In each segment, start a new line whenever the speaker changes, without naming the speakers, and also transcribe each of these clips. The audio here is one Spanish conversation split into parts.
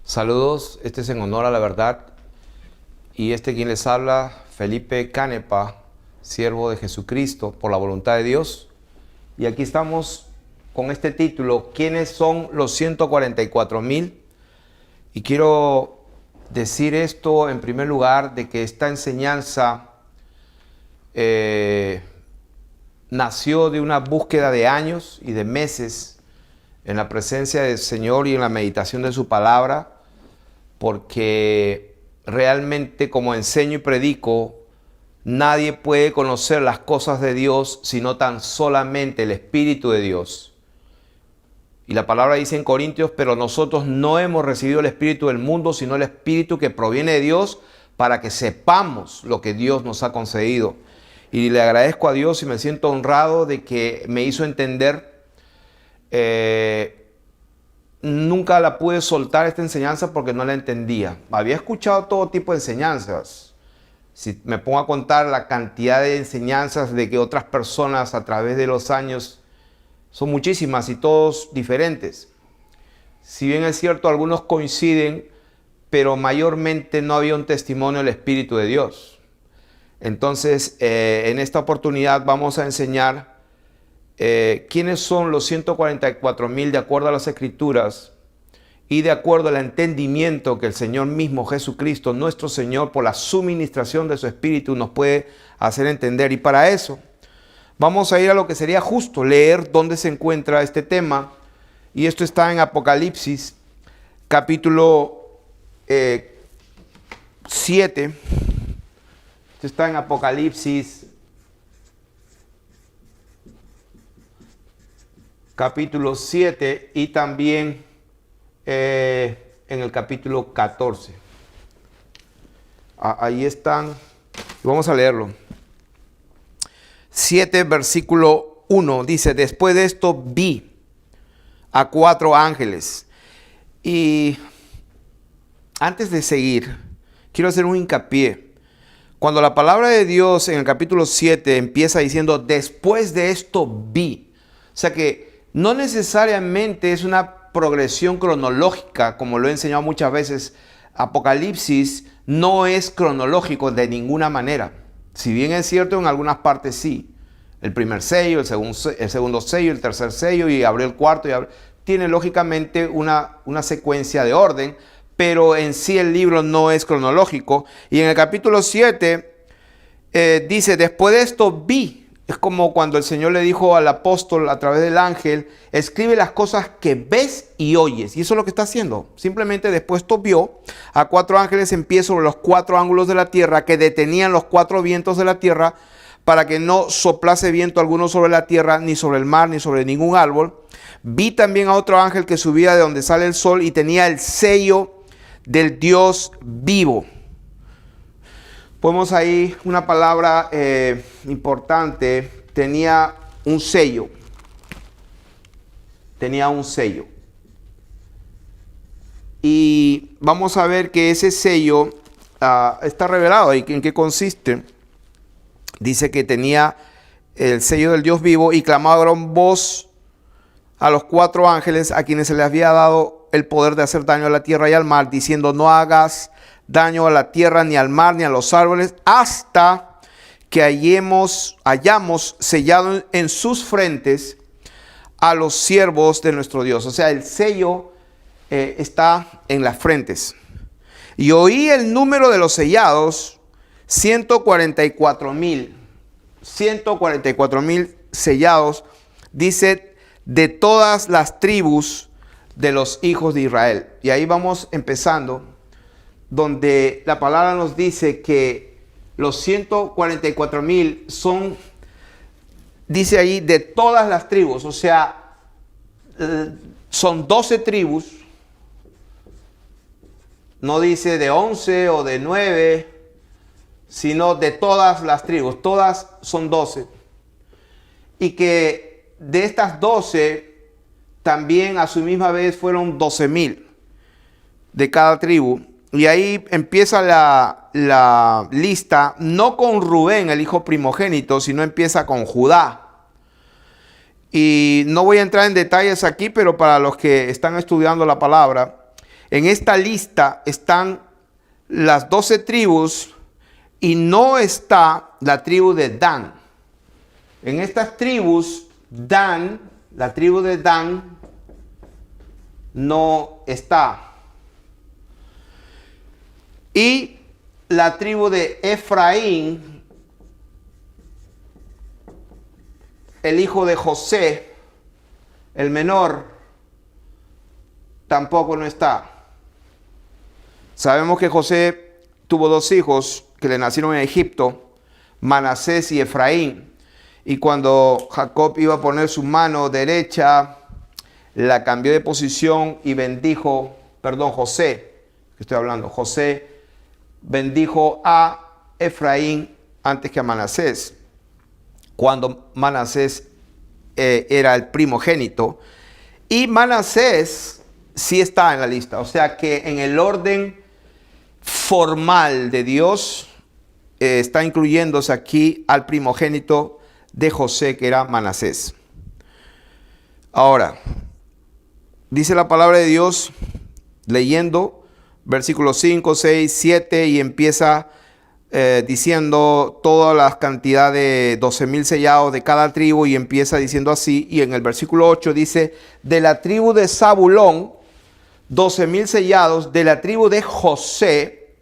Saludos, este es en honor a la verdad y quien les habla, Felipe Canepa, siervo de Jesucristo por la voluntad de Dios. Y aquí estamos con este título, ¿quiénes son los 144,000? Y quiero decir esto en primer lugar, de que esta enseñanza nació de una búsqueda de años y de meses en la presencia del Señor y en la meditación de su palabra, porque realmente, como enseño y predico, nadie puede conocer las cosas de Dios sino tan solamente el Espíritu de Dios. Y la palabra dice en Corintios, pero nosotros no hemos recibido el Espíritu del mundo, sino el Espíritu que proviene de Dios, para que sepamos lo que Dios nos ha concedido. Y le agradezco a Dios y me siento honrado de que me hizo entender. Nunca la pude soltar esta enseñanza porque no la entendía. Había escuchado todo tipo de enseñanzas. Si me pongo a contar la cantidad de enseñanzas de que otras personas a través de los años, son muchísimas y todos diferentes. Si bien es cierto, algunos coinciden, pero mayormente no había un testimonio del Espíritu de Dios. Entonces, en esta oportunidad vamos a enseñar quiénes son los 144,000 de acuerdo a las Escrituras y de acuerdo al entendimiento que el Señor mismo, Jesucristo, nuestro Señor, por la suministración de su Espíritu, nos puede hacer entender. Y para eso vamos a ir a lo que sería justo, leer dónde se encuentra este tema. Y esto está en Apocalipsis, capítulo 7. Esto está en Apocalipsis, capítulo 7 y también en el capítulo 14. Ahí están. Vamos a leerlo. 7, versículo 1. Dice, después de esto vi a 4 ángeles. Y antes de seguir, quiero hacer un hincapié. Cuando la palabra de Dios en el capítulo 7 empieza diciendo, después de esto vi. O sea que no necesariamente es una progresión cronológica, como lo he enseñado muchas veces. Apocalipsis no es cronológico de ninguna manera. Si bien es cierto, en algunas partes sí. El primer sello, el segundo sello, el tercer sello, y abrió el cuarto. Tiene lógicamente una secuencia de orden, pero en sí el libro no es cronológico. Y en el capítulo 7 dice, después de esto vi. Es como cuando el Señor le dijo al apóstol a través del ángel, escribe las cosas que ves y oyes. Y eso es lo que está haciendo. Simplemente después esto vio a 4 ángeles en pie sobre los 4 ángulos de la tierra, que detenían los 4 vientos de la tierra, para que no soplase viento alguno sobre la tierra, ni sobre el mar, ni sobre ningún árbol. Vi también a otro ángel que subía de donde sale el sol y tenía el sello del Dios vivo. Ponemos ahí una palabra importante. Tenía un sello. Tenía un sello. Y vamos a ver que ese sello está revelado. ¿Y en qué consiste? Dice que tenía el sello del Dios vivo y clamaba a gran voz a los 4 ángeles a quienes se les había dado el poder de hacer daño a la tierra y al mar, diciendo, no hagas daño a la tierra, ni al mar, ni a los árboles, hasta que hayamos sellado en sus frentes a los siervos de nuestro Dios. O sea, el sello está en las frentes. Y oí el número de los sellados, 144,000. 144,000 sellados, dice, de todas las tribus de los hijos de Israel. Y ahí vamos empezando, donde la palabra nos dice que los 144,000 son, dice ahí, de todas las tribus. O sea, son 12 tribus. No dice de 11 o de 9, sino de todas las tribus. Todas son 12. Y que de estas 12, también a su misma vez fueron 12,000 de cada tribu. Y ahí empieza la lista, no con Rubén, el hijo primogénito, sino empieza con Judá. Y no voy a entrar en detalles aquí, pero para los que están estudiando la palabra, en esta lista están las 12 tribus y no está la tribu de Dan. En estas tribus, la tribu de Dan, no está. Y la tribu de Efraín, el hijo de José, el menor, tampoco no está. Sabemos que José tuvo 2 hijos que le nacieron en Egipto, Manasés y Efraín. Y cuando Jacob iba a poner su mano derecha, la cambió de posición y José bendijo a Efraín antes que a Manasés, cuando Manasés era el primogénito. Y Manasés sí está en la lista, o sea que en el orden formal de Dios está incluyéndose aquí al primogénito de José, que era Manasés. Ahora, dice la palabra de Dios, leyendo versículos 5, 6, 7, y empieza diciendo toda la cantidad de 12,000 sellados de cada tribu, y empieza diciendo así. Y en el versículo 8 dice: de la tribu de Zabulón, 12,000 sellados; de la tribu de José,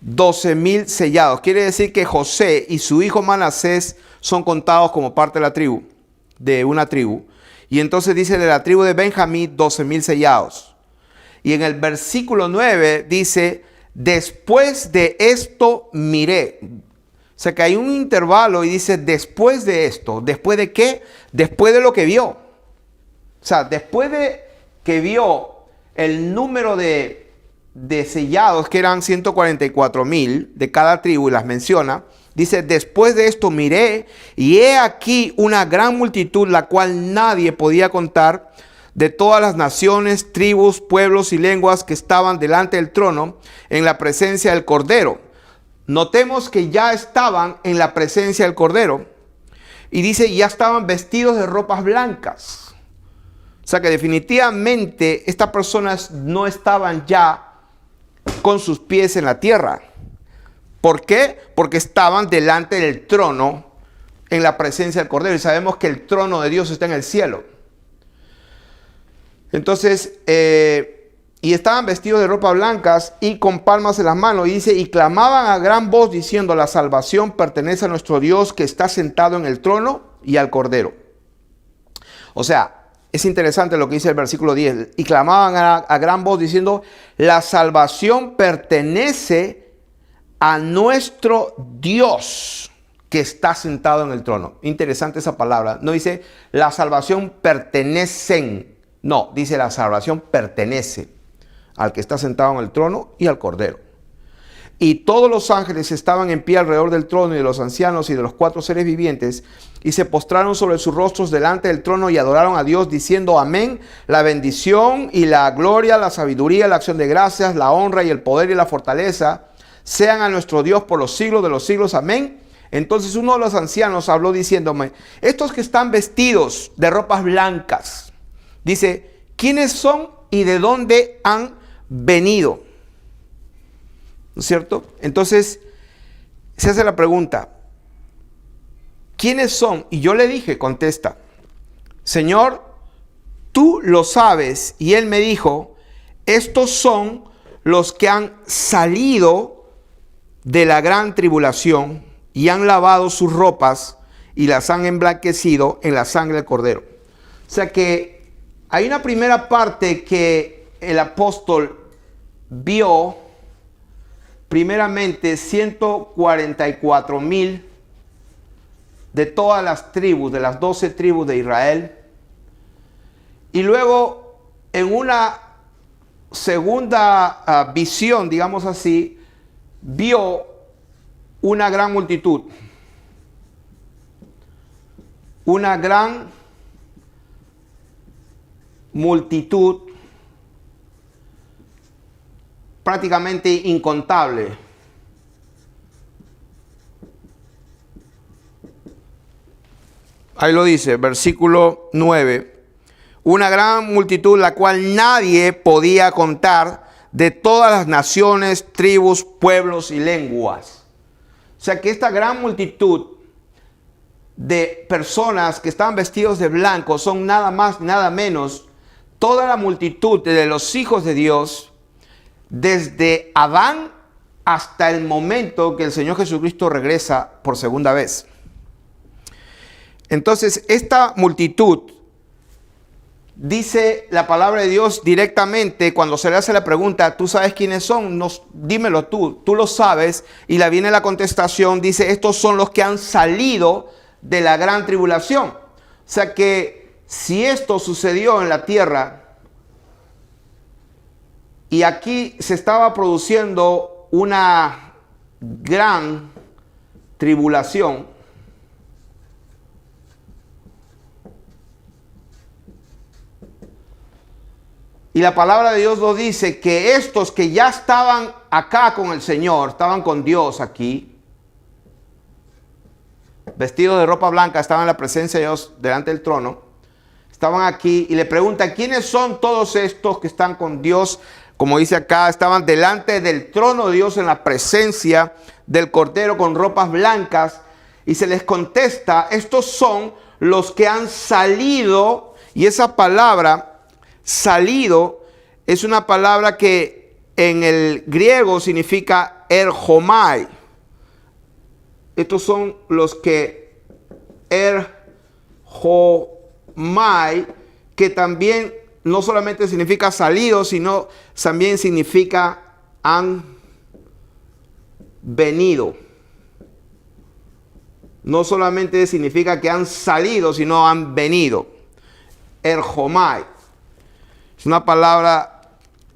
12,000 sellados. Quiere decir que José y su hijo Manasés son contados como parte de la tribu, de una tribu. Y entonces dice: de la tribu de Benjamín, 12,000 sellados. Y en el versículo 9 dice: después de esto miré. O sea que hay un intervalo y dice: después de esto. ¿Después de qué? Después de lo que vio. O sea, después de que vio el número de sellados, que eran 144,000 de cada tribu, y las menciona. Dice: después de esto miré, y he aquí una gran multitud, la cual nadie podía contar, de todas las naciones, tribus, pueblos y lenguas que estaban delante del trono en la presencia del Cordero. Notemos que ya estaban en la presencia del Cordero. Y dice: ya estaban vestidos de ropas blancas. O sea que definitivamente estas personas no estaban ya con sus pies en la tierra. ¿Por qué? Porque estaban delante del trono en la presencia del Cordero. Y sabemos que el trono de Dios está en el cielo. Entonces, y estaban vestidos de ropas blancas y con palmas en las manos. Y dice: y clamaban a gran voz diciendo: la salvación pertenece a nuestro Dios, que está sentado en el trono, y al Cordero. O sea, es interesante lo que dice el versículo 10. Y clamaban a gran voz diciendo: la salvación pertenece a nuestro Dios, que está sentado en el trono. Interesante esa palabra. No dice la salvación pertenecen. No, dice la salvación pertenece al que está sentado en el trono y al Cordero. Y todos los ángeles estaban en pie alrededor del trono, y de los ancianos y de los 4 seres vivientes, y se postraron sobre sus rostros delante del trono y adoraron a Dios, diciendo: amén. La bendición y la gloria, la sabiduría, la acción de gracias, la honra y el poder y la fortaleza sean a nuestro Dios por los siglos de los siglos. Amén. Entonces uno de los ancianos habló diciéndome: estos que están vestidos de ropas blancas, dice, ¿quiénes son y de dónde han venido? ¿No es cierto? Entonces se hace la pregunta: ¿quiénes son? Y yo le dije, contesta: Señor, tú lo sabes. Y él me dijo: estos son los que han salido de la gran tribulación y han lavado sus ropas y las han emblanquecido en la sangre del Cordero. O sea que hay una primera parte que el apóstol vio, primeramente 144,000 de todas las tribus, de las 12 tribus de Israel. Y luego en una segunda visión, digamos así, vio una gran multitud. Una gran multitud, prácticamente incontable. Ahí lo dice, versículo 9. Una gran multitud, la cual nadie podía contar, de todas las naciones, tribus, pueblos y lenguas. O sea que esta gran multitud de personas que estaban vestidos de blanco son nada más, nada menos, toda la multitud de los hijos de Dios, desde Adán hasta el momento que el Señor Jesucristo regresa por segunda vez. Entonces, esta multitud, dice la palabra de Dios directamente cuando se le hace la pregunta, ¿tú sabes quiénes son? Dímelo tú lo sabes. Y la viene la contestación, dice, estos son los que han salido de la gran tribulación. O sea que si esto sucedió en la tierra y aquí se estaba produciendo una gran tribulación, y la palabra de Dios nos dice que estos que ya estaban acá con el Señor, estaban con Dios aquí, vestidos de ropa blanca, estaban en la presencia de Dios delante del trono, estaban aquí y le preguntan, ¿quiénes son todos estos que están con Dios? Como dice acá, estaban delante del trono de Dios en la presencia del Cordero con ropas blancas, y se les contesta, estos son los que han salido. Y esa palabra salido es una palabra que en el griego significa erhomai. Estos son los que erhomai, que también no solamente significa salido, sino también significa han venido. No solamente significa que han salido, sino han venido. Erhomai. Es una palabra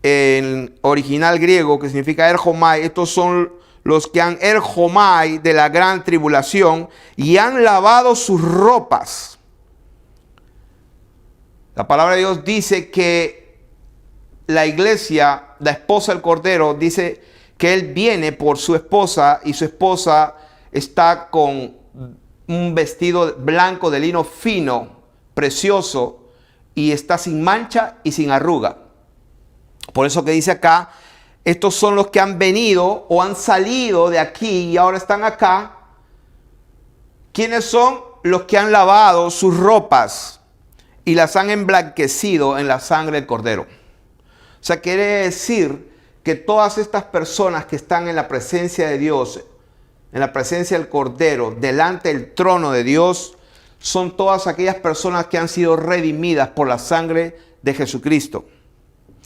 en original griego que significa erhomai. Estos son los que han erhomai de la gran tribulación y han lavado sus ropas. La palabra de Dios dice que la iglesia, la esposa del Cordero, dice que él viene por su esposa y su esposa está con un vestido blanco de lino fino, precioso, y está sin mancha y sin arruga. Por eso que dice acá, estos son los que han venido o han salido de aquí y ahora están acá. ¿Quiénes son? Los que han lavado sus ropas y las han emblanquecido en la sangre del Cordero. O sea, quiere decir que todas estas personas que están en la presencia de Dios, en la presencia del Cordero, delante del trono de Dios, son todas aquellas personas que han sido redimidas por la sangre de Jesucristo.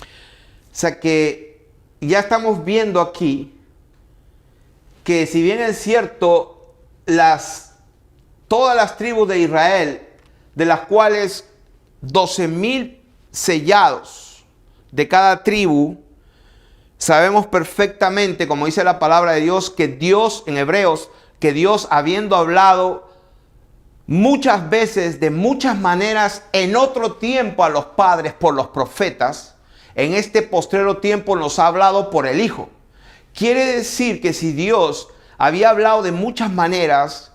O sea que ya estamos viendo aquí que si bien es cierto, todas las tribus de Israel, de las cuales 12,000 sellados de cada tribu, sabemos perfectamente, como dice la palabra de Dios, que Dios, en Hebreos, que Dios, habiendo hablado muchas veces, de muchas maneras, en otro tiempo a los padres por los profetas, en este postrero tiempo nos ha hablado por el Hijo. Quiere decir que si Dios había hablado de muchas maneras,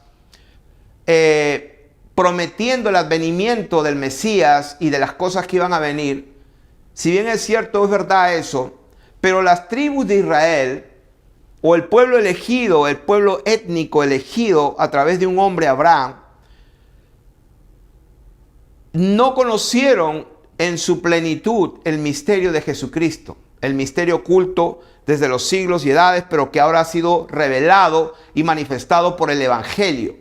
prometiendo el advenimiento del Mesías y de las cosas que iban a venir, si bien es cierto, es verdad eso, pero las tribus de Israel, o el pueblo elegido, el pueblo étnico elegido a través de un hombre, Abraham, no conocieron en su plenitud el misterio de Jesucristo, el misterio oculto desde los siglos y edades, pero que ahora ha sido revelado y manifestado por el Evangelio,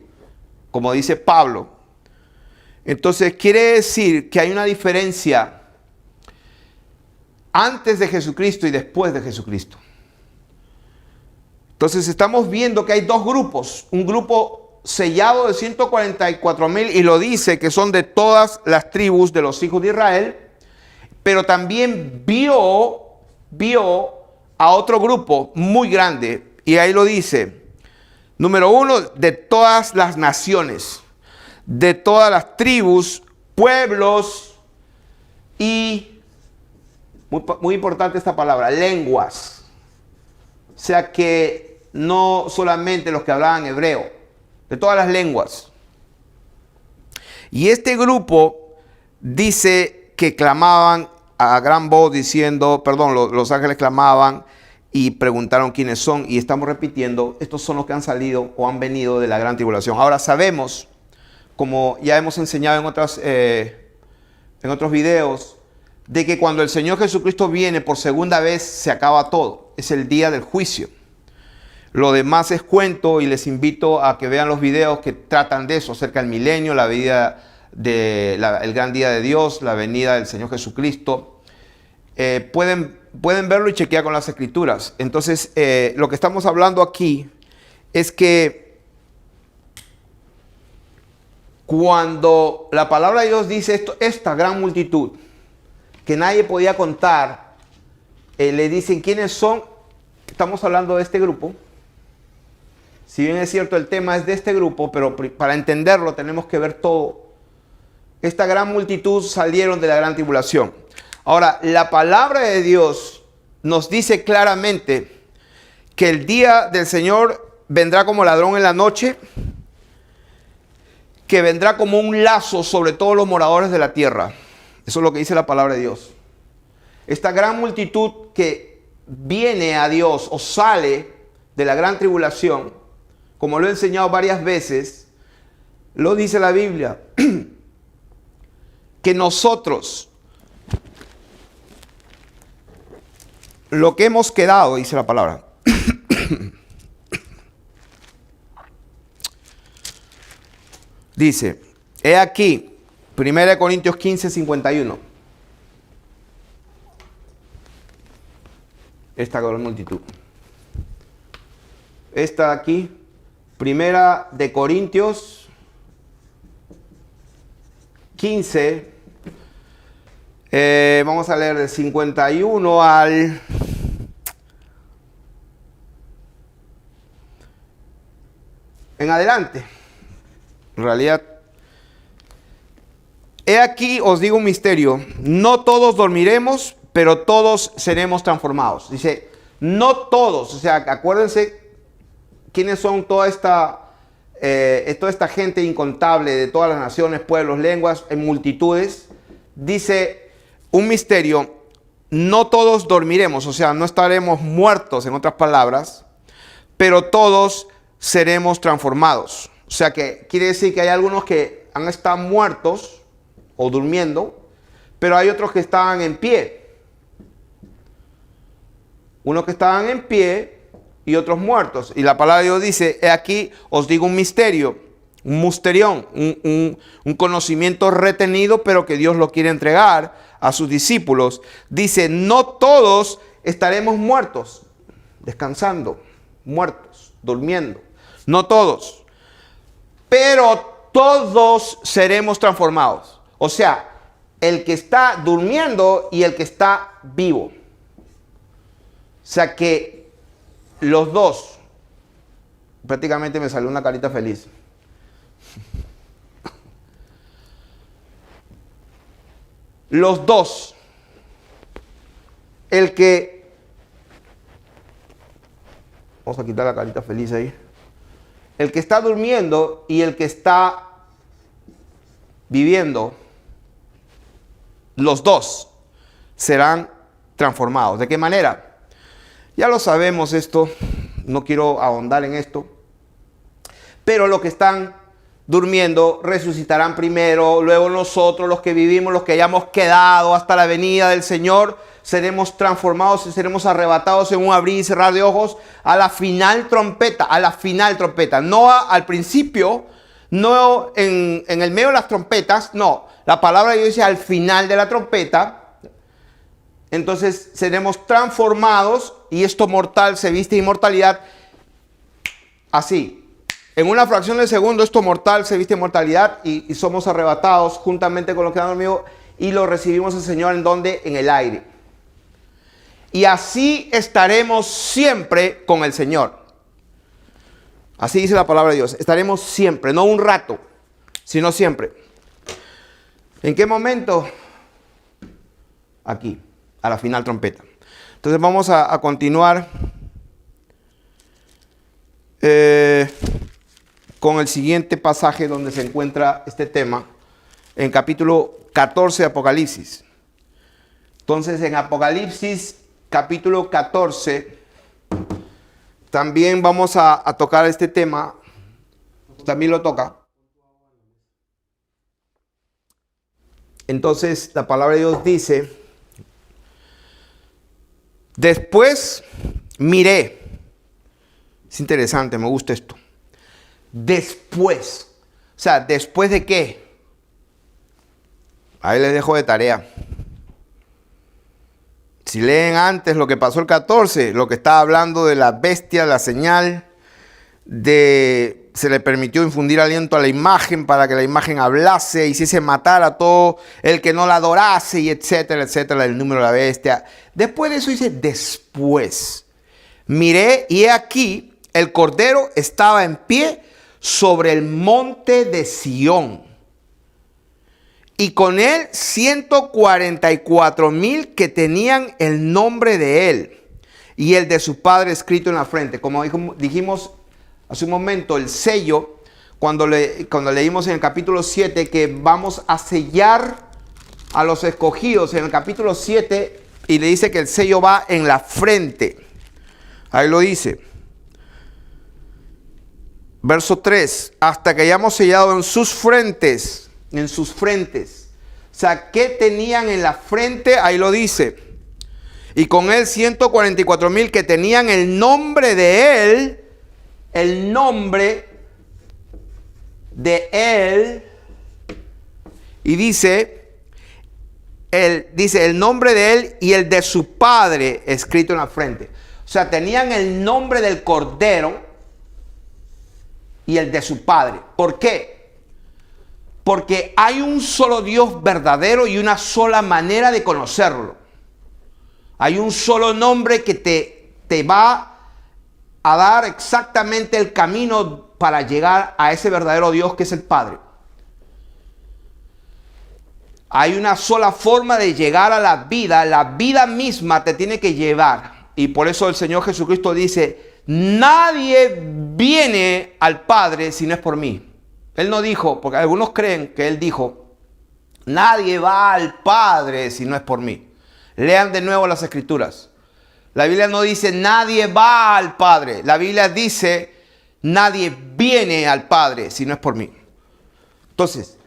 como dice Pablo. Entonces quiere decir que hay una diferencia antes de Jesucristo y después de Jesucristo. Entonces estamos viendo que hay dos grupos, un grupo sellado de 144,000, y lo dice que son de todas las tribus de los hijos de Israel, pero también vio a otro grupo muy grande, y ahí lo dice, número 1, de todas las naciones, de todas las tribus, pueblos y, muy importante esta palabra, lenguas. O sea que no solamente los que hablaban hebreo, de todas las lenguas. Y este grupo dice que clamaban a gran voz diciendo, perdón, los ángeles clamaban y preguntaron quiénes son. Y estamos repitiendo, estos son los que han salido o han venido de la gran tribulación. Ahora sabemos, como ya hemos enseñado en otros videos, de que cuando el Señor Jesucristo viene por segunda vez se acaba todo. Es el día del juicio. Lo demás es cuento y les invito a que vean los videos que tratan de eso, acerca del milenio, la vida el gran día de Dios, la venida del Señor Jesucristo. Pueden verlo y chequear con las escrituras. Entonces, lo que estamos hablando aquí es que cuando la palabra de Dios dice esta gran multitud que nadie podía contar, le dicen quiénes son. Estamos hablando de este grupo. Si bien es cierto, el tema es de este grupo, pero para entenderlo tenemos que ver todo. Esta gran multitud salieron de la gran tribulación. Ahora, la palabra de Dios nos dice claramente que el día del Señor vendrá como ladrón en la noche, que vendrá como un lazo sobre todos los moradores de la tierra. Eso es lo que dice la palabra de Dios. Esta gran multitud que viene a Dios o sale de la gran tribulación, como lo he enseñado varias veces, lo dice la Biblia, que nosotros, lo que hemos quedado, dice la palabra, dice, he aquí, 1 Corintios 15, 51. Esta gran multitud. Esta aquí, 1 Corintios 15, vamos a leer del 51 al... en adelante. En realidad, he aquí os digo un misterio, no todos dormiremos, pero todos seremos transformados. Dice, no todos, o sea, acuérdense quiénes son toda esta gente incontable de todas las naciones, pueblos, lenguas, en multitudes. Dice, un misterio, no todos dormiremos, o sea, no estaremos muertos, en otras palabras, pero todos seremos transformados. O sea, que quiere decir que hay algunos que han estado muertos o durmiendo, pero hay otros que estaban en pie. Unos que estaban en pie y otros muertos. Y la palabra de Dios dice, he aquí os digo un misterio, un musterión, un conocimiento retenido, pero que Dios lo quiere entregar a sus discípulos. Dice, no todos estaremos muertos, descansando, muertos, durmiendo. No todos, pero todos seremos transformados. O sea, el que está durmiendo y el que está vivo. O sea que los dos, prácticamente me salió una carita feliz. Los dos, el que, vamos a quitar la carita feliz ahí, el que está durmiendo y el que está viviendo, los dos serán transformados. ¿De qué manera? Ya lo sabemos esto, no quiero ahondar en esto, pero los que están durmiendo resucitarán primero, luego nosotros, los que vivimos, los que hayamos quedado hasta la venida del Señor, seremos transformados y seremos arrebatados en un abrir y cerrar de ojos a la final trompeta, no al principio, no en el medio de las trompetas, no, la palabra de Dios dice al final de la trompeta. Entonces seremos transformados y esto mortal se viste de inmortalidad. Así, en una fracción de segundo esto mortal se viste de inmortalidad y somos arrebatados juntamente con los que han dormido y lo recibimos al Señor en donde, en el aire. Y así estaremos siempre con el Señor. Así dice la palabra de Dios. Estaremos siempre, no un rato, sino siempre. ¿En qué momento? Aquí, a la final trompeta. Entonces vamos a continuar con el siguiente pasaje donde se encuentra este tema, en capítulo 14 de Apocalipsis, Entonces en Apocalipsis capítulo 14 también vamos a tocar este tema. También lo toca. Entonces la palabra de Dios dice: después miré. Es interesante, me gusta esto. Después. O sea, ¿después de qué? Ahí les dejo de tarea. Si leen antes lo que pasó el 14, lo que estaba hablando de la bestia, la señal, se le permitió infundir aliento a la imagen para que la imagen hablase, hiciese matar a todo el que no la adorase, y etcétera, etcétera, el número de la bestia. Después de eso dice, después miré y he aquí, el Cordero estaba en pie sobre el monte de Sión, y con él 144,000 que tenían el nombre de él y el de su padre escrito en la frente. Como dijimos hace un momento, el sello, cuando leímos en el capítulo 7 que vamos a sellar a los escogidos, en el capítulo 7, y le dice que el sello va en la frente. Ahí lo dice. Verso 3, hasta que hayamos sellado en sus frentes. En sus frentes. O sea, ¿qué tenían en la frente? Ahí lo dice. Y con él 144,000 que tenían el nombre de él. El nombre de él. Y dice el nombre de él y el de su padre escrito en la frente. O sea, tenían el nombre del Cordero y el de su padre. ¿Por qué? Porque hay un solo Dios verdadero y una sola manera de conocerlo. Hay un solo nombre que te va a dar exactamente el camino para llegar a ese verdadero Dios que es el Padre. Hay una sola forma de llegar a la vida misma te tiene que llevar. Y por eso el Señor Jesucristo dice, nadie viene al Padre si no es por mí. Él no dijo, porque algunos creen que él dijo, nadie va al Padre si no es por mí. Lean de nuevo las Escrituras. La Biblia no dice nadie va al Padre. La Biblia dice nadie viene al Padre si no es por mí. Entonces,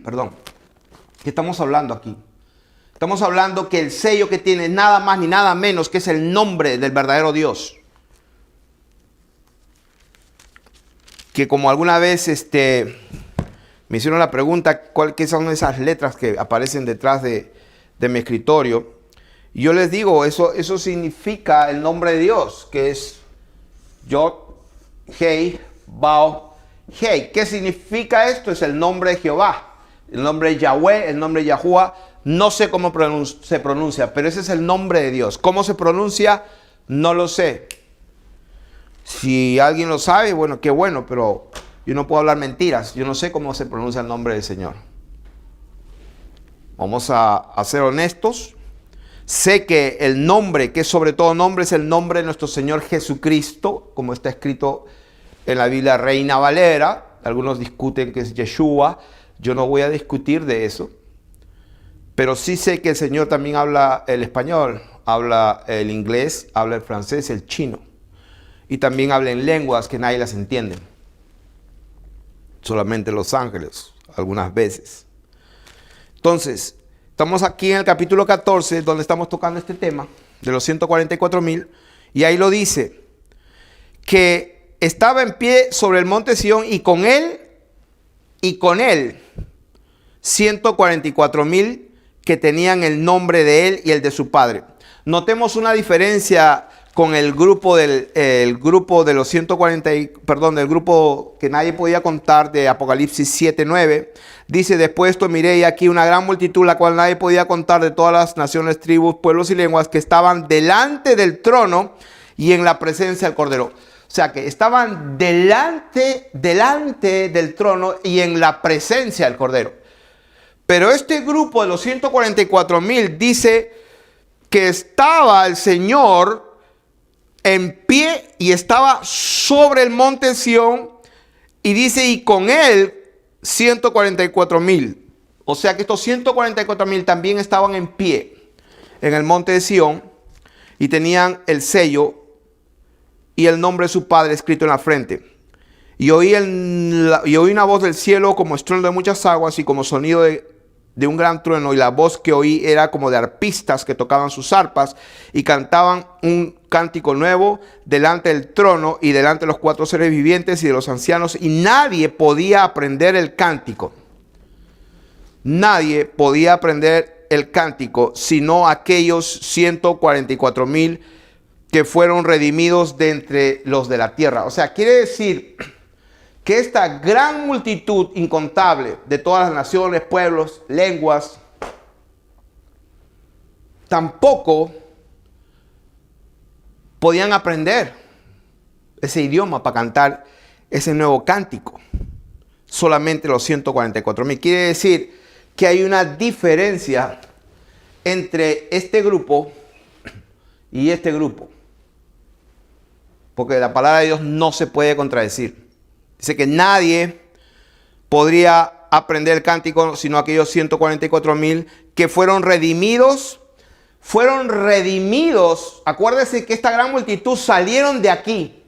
perdón, ¿qué estamos hablando aquí? Estamos hablando que el sello que tiene nada más ni nada menos que es el nombre del verdadero Dios. Que como alguna vez me hicieron la pregunta, ¿qué son esas letras que aparecen detrás de mi escritorio? Y yo les digo, eso significa el nombre de Dios, que es Yod, Hei, Bao, Hei. ¿Qué significa esto? Es el nombre de Jehová, el nombre de Yahweh, el nombre de Yahuwah. No sé cómo se pronuncia, pero ese es el nombre de Dios. ¿Cómo se pronuncia? No lo sé. Si alguien lo sabe, bueno, qué bueno, pero yo no puedo hablar mentiras. Yo no sé cómo se pronuncia el nombre del Señor. Vamos a ser honestos. Sé que el nombre, que sobre todo nombre, es el nombre de nuestro Señor Jesucristo, como está escrito en la Biblia Reina Valera. Algunos discuten que es Yeshua. Yo no voy a discutir de eso. Pero sí sé que el Señor también habla el español, habla el inglés, habla el francés, el chino. Y también habla en lenguas que nadie las entiende. Solamente los ángeles, algunas veces. Entonces, estamos aquí en el capítulo 14, donde estamos tocando este tema de los 144,000. Y ahí lo dice, que estaba en pie sobre el monte Sión y con él 144,000 que tenían el nombre de él y el de su padre. Notemos una diferencia con el grupo del grupo que nadie podía contar de Apocalipsis 7:9. Dice, después esto miré y aquí una gran multitud, la cual nadie podía contar, de todas las naciones, tribus, pueblos y lenguas, que estaban delante del trono y en la presencia del Cordero. O sea, que estaban delante del trono y en la presencia del Cordero. Pero este grupo de los 144,000 dice que estaba el Señor en pie y estaba sobre el monte Sión, y dice, y con él 144,000. O sea que estos 144,000 también estaban en pie en el monte de Sión y tenían el sello y el nombre de su padre escrito en la frente. Y oí una voz del cielo como estruendo de muchas aguas y como sonido de un gran trueno. Y la voz que oí era como de arpistas que tocaban sus arpas y cantaban un cántico nuevo delante del trono y delante de los 4 seres vivientes y de los ancianos. Y nadie podía aprender el cántico. Nadie podía aprender el cántico sino aquellos 144,000 que fueron redimidos de entre los de la tierra. O sea, quiere decir que esta gran multitud incontable de todas las naciones, pueblos, lenguas, tampoco podían aprender ese idioma para cantar ese nuevo cántico. Solamente los 144,000. Quiere decir que hay una diferencia entre este grupo y este grupo. Porque la palabra de Dios no se puede contradecir. Dice que nadie podría aprender el cántico sino aquellos 144,000 que fueron redimidos. Fueron redimidos. Acuérdese que esta gran multitud salieron de aquí.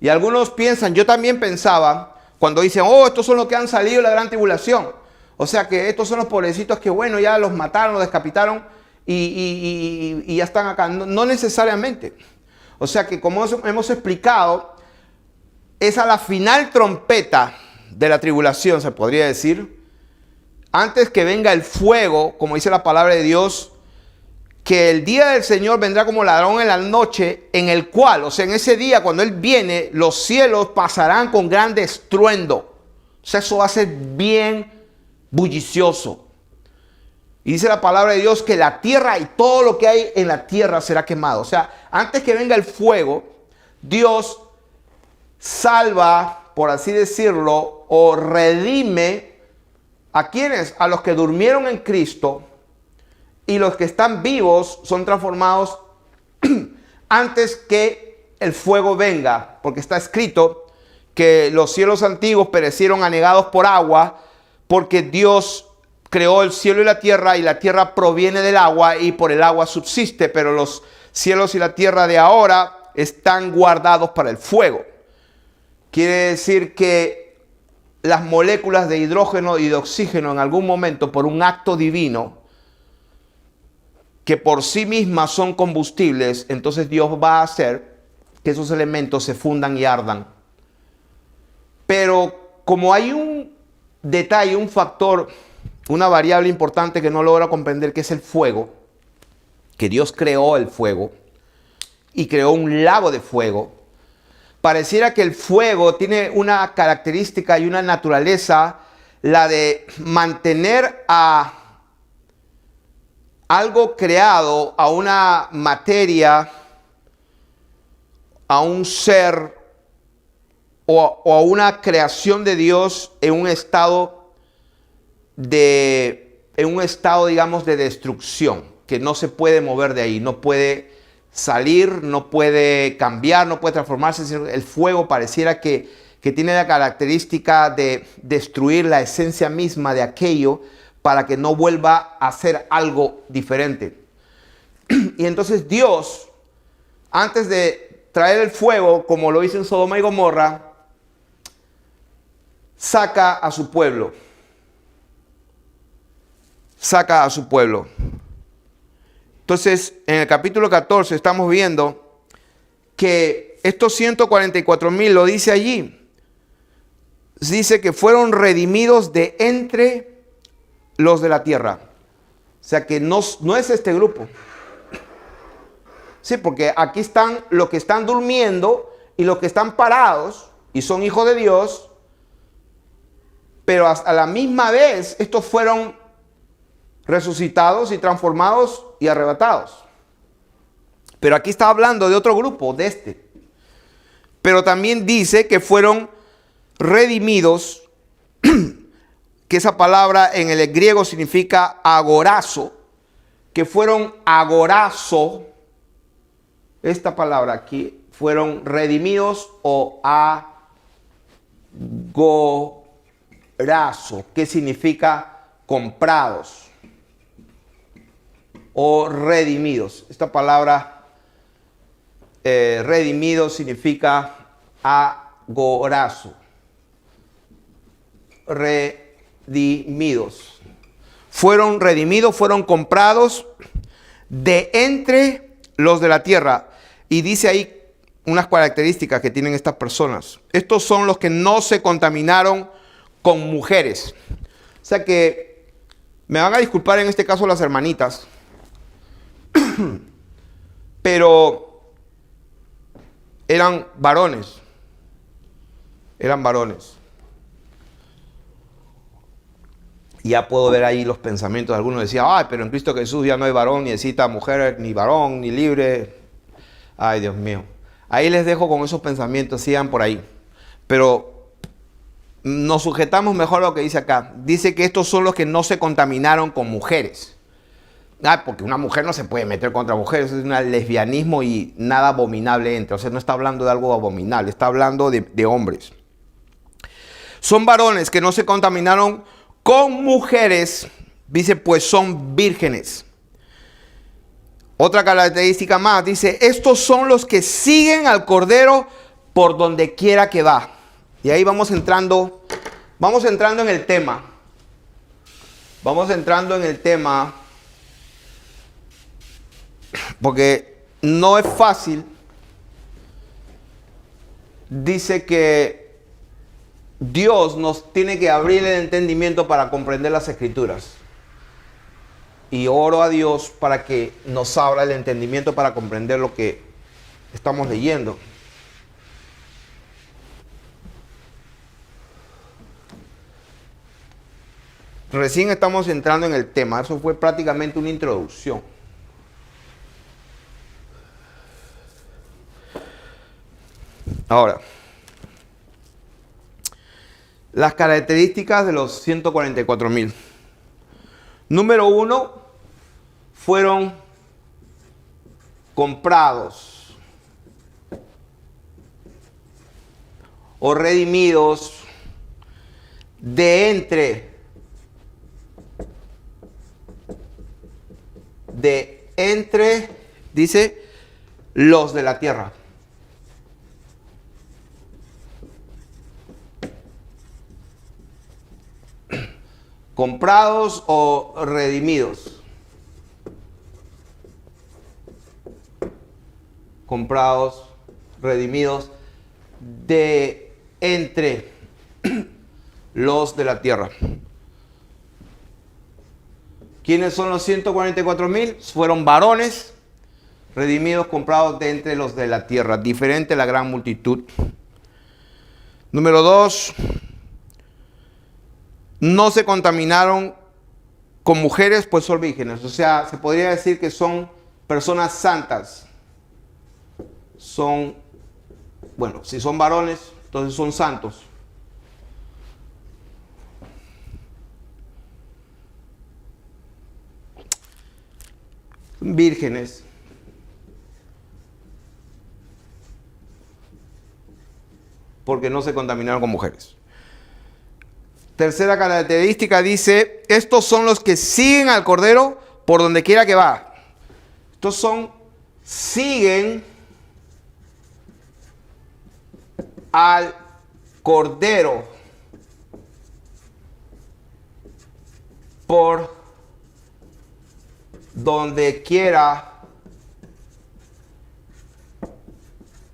Y algunos piensan, yo también pensaba, cuando dicen, oh, estos son los que han salido de la gran tribulación. O sea que estos son los pobrecitos que, bueno, ya los mataron, los decapitaron y ya están acá. No necesariamente. O sea que, como hemos explicado, es a la final trompeta de la tribulación, se podría decir, antes que venga el fuego, como dice la palabra de Dios, que el día del Señor vendrá como ladrón en la noche, en el cual, o sea, en ese día cuando Él viene, los cielos pasarán con gran estruendo. O sea, eso va a ser bien bullicioso. Y dice la palabra de Dios que la tierra y todo lo que hay en la tierra será quemado. O sea, antes que venga el fuego, Dios salva, por así decirlo, o redime a quienes, a los que durmieron en Cristo, y los que están vivos son transformados antes que el fuego venga, porque está escrito que los cielos antiguos perecieron anegados por agua, porque Dios creó el cielo y la tierra proviene del agua y por el agua subsiste, pero los cielos y la tierra de ahora están guardados para el fuego. Quiere decir que las moléculas de hidrógeno y de oxígeno en algún momento, por un acto divino, que por sí mismas son combustibles, entonces Dios va a hacer que esos elementos se fundan y ardan. Pero como hay un detalle, un factor, una variable importante que no logra comprender, que es el fuego, que Dios creó el fuego y creó un lago de fuego, pareciera que el fuego tiene una característica y una naturaleza, la de mantener a algo creado, a una materia, a un ser o a una creación de Dios en un estado digamos, de destrucción, que no se puede mover de ahí, no puede salir, no puede cambiar, no puede transformarse. El fuego pareciera que tiene la característica de destruir la esencia misma de aquello para que no vuelva a ser algo diferente. Y entonces Dios, antes de traer el fuego, como lo hizo en Sodoma y Gomorra, saca a su pueblo. Saca a su pueblo. Entonces, en el capítulo 14 estamos viendo que estos 144,000, lo dice allí, dice que fueron redimidos de entre los de la tierra. O sea que no es este grupo. Sí, porque aquí están los que están durmiendo y los que están parados y son hijos de Dios, pero a la misma vez estos fueron resucitados y transformados y arrebatados. Pero aquí está hablando de otro grupo, de este. Pero también dice que fueron redimidos, que esa palabra en el griego significa agorazo, que fueron agorazo, esta palabra aquí, fueron redimidos o agorazo, que significa comprados o redimidos. Esta palabra redimido significa agorazo. Redimidos. Fueron redimidos, fueron comprados de entre los de la tierra. Y dice ahí unas características que tienen estas personas. Estos son los que no se contaminaron con mujeres. O sea que me van a disculpar en este caso las hermanitas. Pero eran varones. Eran varones. Y ya puedo ver ahí los pensamientos de algunos. Decían, ay, pero en Cristo Jesús ya no hay varón, ni necesita mujer, ni varón, ni libre. Ay, Dios mío. Ahí les dejo con esos pensamientos, sigan por ahí. Pero nos sujetamos mejor a lo que dice acá. Dice que estos son los que no se contaminaron con mujeres. Porque una mujer no se puede meter contra mujeres. Es un lesbianismo y nada abominable entra. O sea, no está hablando de algo abominable. Está hablando de hombres. Son varones que no se contaminaron con mujeres. Dice, pues son vírgenes. Otra característica más, dice, estos son los que siguen al Cordero por donde quiera que va. Y ahí vamos entrando en el tema. Vamos entrando en el tema, porque no es fácil. Dice que Dios nos tiene que abrir el entendimiento para comprender las Escrituras. Y oro a Dios para que nos abra el entendimiento para comprender lo que estamos leyendo. Recién estamos entrando en el tema. Eso fue prácticamente una introducción. Ahora, las características de los 144,000. Número 1, fueron comprados o redimidos de entre, dice, los de la tierra. Comprados o redimidos. Comprados, redimidos de entre los de la tierra. ¿Quiénes son los 144,000? Fueron varones redimidos, comprados de entre los de la tierra. Diferente a la gran multitud. Número 2. No se contaminaron con mujeres, pues son vírgenes. O sea, se podría decir que son personas santas. Son, bueno, si son varones, entonces son santos. Vírgenes. Porque no se contaminaron con mujeres. Tercera característica dice, estos son los que siguen al Cordero por donde quiera que va. Estos siguen al Cordero por donde quiera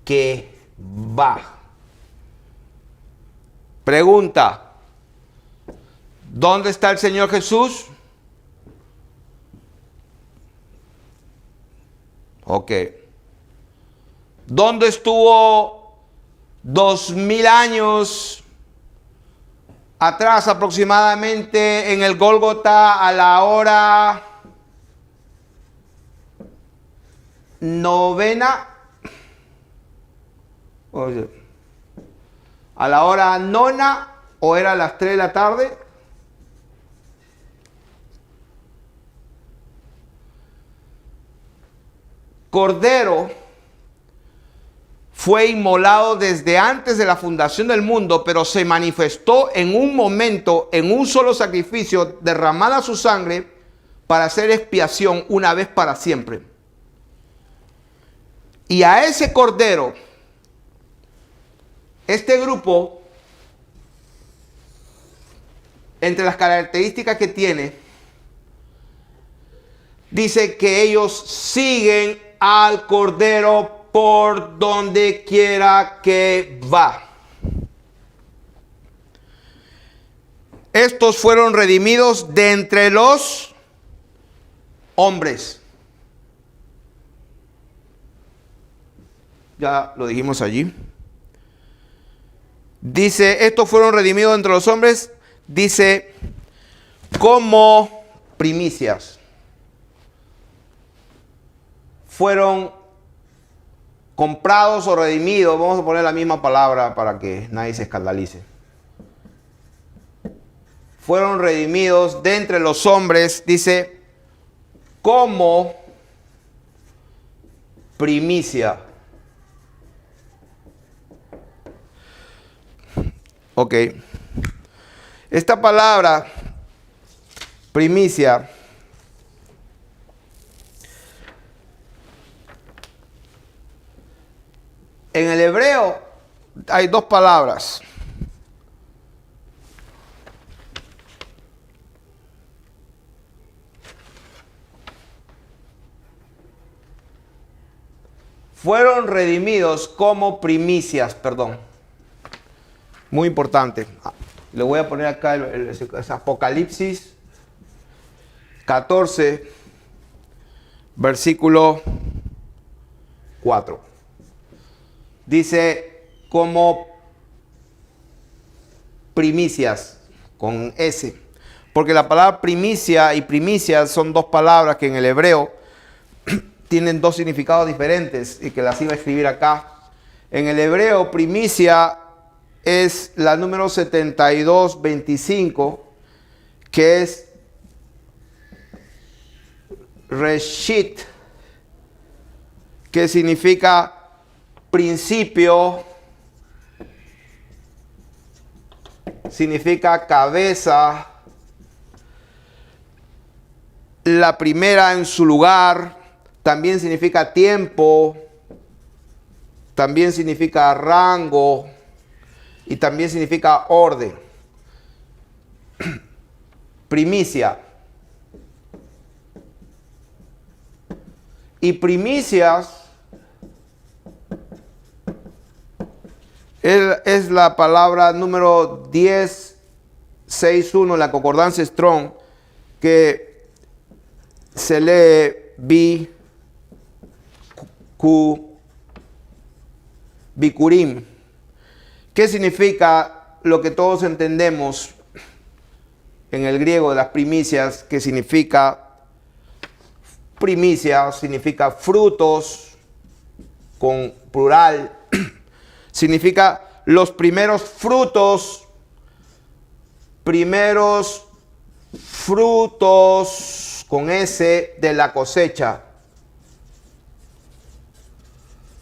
que va. Pregunta. ¿Dónde está el Señor Jesús? Ok. ¿Dónde estuvo 2000 años atrás aproximadamente en el Gólgota a la hora novena? Oye, a la hora nona, o era a las 3 de la tarde. Cordero fue inmolado desde antes de la fundación del mundo, pero se manifestó en un momento, en un solo sacrificio, derramada su sangre para hacer expiación una vez para siempre. Y a ese cordero, este grupo, entre las características que tiene, dice que ellos siguen al cordero por donde quiera que va. Estos fueron redimidos de entre los hombres. Ya lo dijimos allí. Dice, estos fueron redimidos entre los hombres, dice, como primicias. Fueron comprados o redimidos, vamos a poner la misma palabra para que nadie se escandalice. Fueron redimidos de entre los hombres, dice, como primicia. Ok. Esta palabra, primicia, en el hebreo hay dos palabras. Fueron redimidos como primicias, perdón. Muy importante. Le voy a poner acá es Apocalipsis 14, versículo 4. Dice como primicias, con S. Porque la palabra primicia y primicias son dos palabras que en el hebreo tienen dos significados diferentes y que las iba a escribir acá. En el hebreo, primicia es la número 7225, que es Reshit, que significa principio, significa cabeza, la primera en su lugar, también significa tiempo, también significa rango y también significa orden. Primicia. Y primicias es la palabra número 1061 en la concordancia Strong, que se lee Bikurim. ¿Qué significa lo que todos entendemos en el griego de las primicias? Que significa primicia, significa frutos, con plural, significa los primeros frutos con S de la cosecha.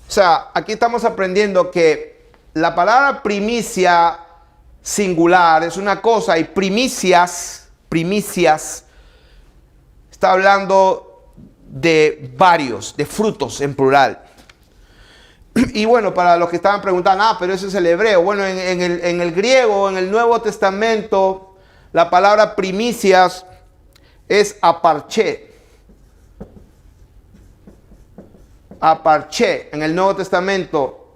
O sea, aquí estamos aprendiendo que la palabra primicia singular es una cosa y primicias está hablando de varios, de frutos en plural. Y bueno, para los que estaban preguntando, pero eso es el hebreo. Bueno, en el griego, en el Nuevo Testamento, la palabra primicias es aparché. Aparché. En el Nuevo Testamento,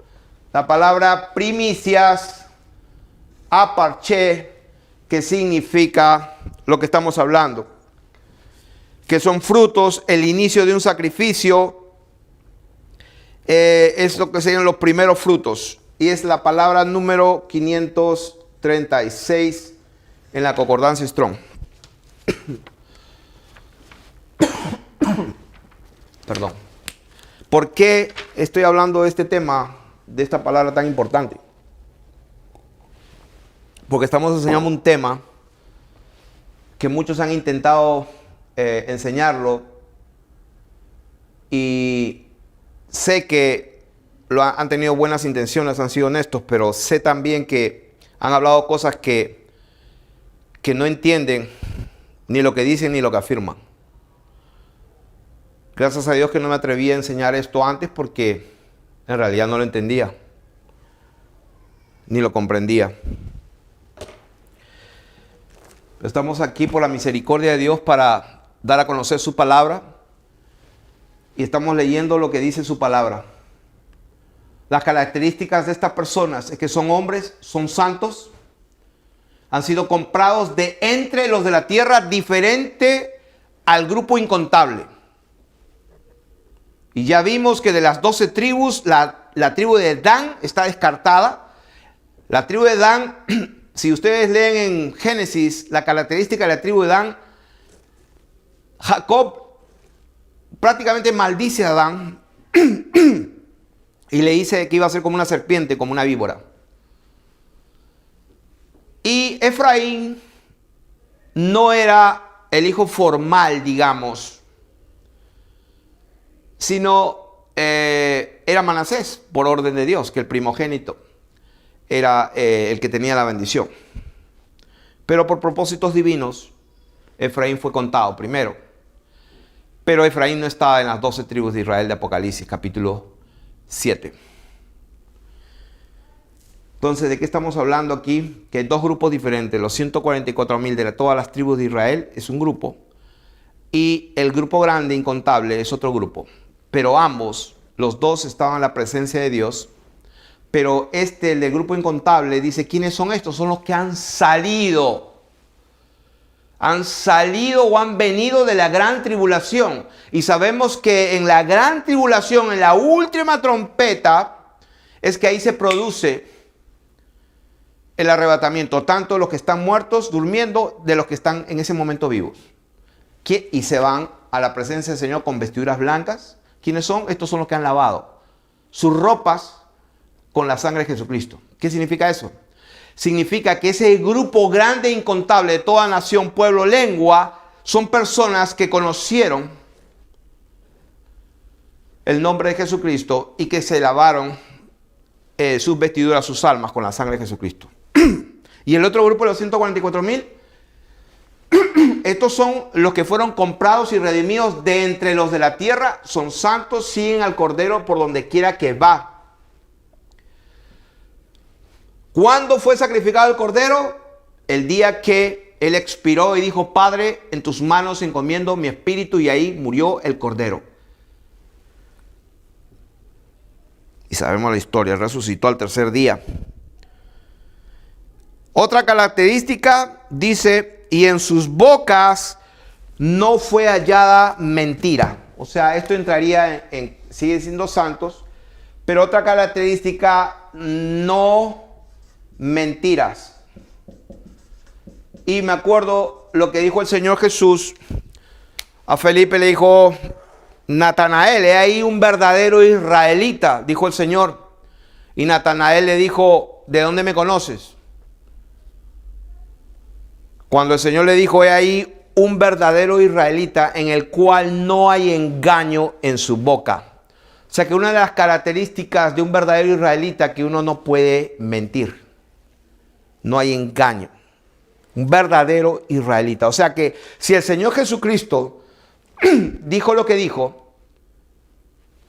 la palabra primicias, aparché, que significa lo que estamos hablando, que son frutos, el inicio de un sacrificio, es lo que serían los primeros frutos. Y es la palabra número 536 en la concordancia Strong. Perdón. ¿Por qué estoy hablando de este tema, de esta palabra tan importante? Porque estamos enseñando un tema que muchos han intentado enseñarlo, y sé que han tenido buenas intenciones, han sido honestos, pero sé también que han hablado cosas que no entienden ni lo que dicen ni lo que afirman. Gracias a Dios que no me atreví a enseñar esto antes porque en realidad no lo entendía, ni lo comprendía. Estamos aquí por la misericordia de Dios para dar a conocer su palabra y estamos leyendo lo que dice su palabra. Las características de estas personas es que son hombres, son santos, han sido comprados de entre los de la tierra, diferente al grupo incontable. Y ya vimos que de las 12 tribus, la tribu de Dan está descartada. La tribu de Dan, si ustedes leen en Génesis la característica de la tribu de Dan, Jacob prácticamente maldice a Dan y le dice que iba a ser como una serpiente, como una víbora. Y Efraín no era el hijo formal, digamos, sino era Manasés, por orden de Dios, que el primogénito era el que tenía la bendición. Pero por propósitos divinos, Efraín fue contado primero. Pero Efraín no estaba en las 12 tribus de Israel de Apocalipsis, capítulo 7. Entonces, ¿de qué estamos hablando aquí? Que hay dos grupos diferentes. Los 144,000 de todas las tribus de Israel es un grupo. Y el grupo grande, incontable, es otro grupo. Pero ambos, los dos estaban en la presencia de Dios. Pero el del grupo incontable, dice, ¿quiénes son estos? Son los que han salido. Han salido o han venido de la gran tribulación. Y sabemos que en la gran tribulación, en la última trompeta, es que ahí se produce el arrebatamiento, tanto los que están muertos, durmiendo, de los que están en ese momento vivos. Y se van a la presencia del Señor con vestiduras blancas. ¿Quiénes son? Estos son los que han lavado sus ropas con la sangre de Jesucristo. ¿Qué significa eso? Significa que ese grupo grande e incontable de toda nación, pueblo, lengua, son personas que conocieron el nombre de Jesucristo y que se lavaron sus vestiduras, sus almas con la sangre de Jesucristo. Y el otro grupo de los 144,000, estos son los que fueron comprados y redimidos de entre los de la tierra, son santos, siguen al Cordero por donde quiera que va. ¿Cuándo fue sacrificado el Cordero? El día que él expiró y dijo, Padre, en tus manos encomiendo mi espíritu, y ahí murió el Cordero. Y sabemos la historia, resucitó al tercer día. Otra característica dice, y en sus bocas no fue hallada mentira. O sea, esto entraría sigue siendo santos, pero otra característica, no mentiras. Y me acuerdo lo que dijo el Señor Jesús a Felipe, le dijo, Natanael, he ahí un verdadero israelita, dijo el Señor. Y Natanael le dijo, ¿de dónde me conoces? Cuando el Señor le dijo, he ahí un verdadero israelita en el cual no hay engaño en su boca. O sea que una de las características de un verdadero israelita es que uno no puede mentir. No hay engaño. Un verdadero israelita. O sea que si el Señor Jesucristo dijo lo que dijo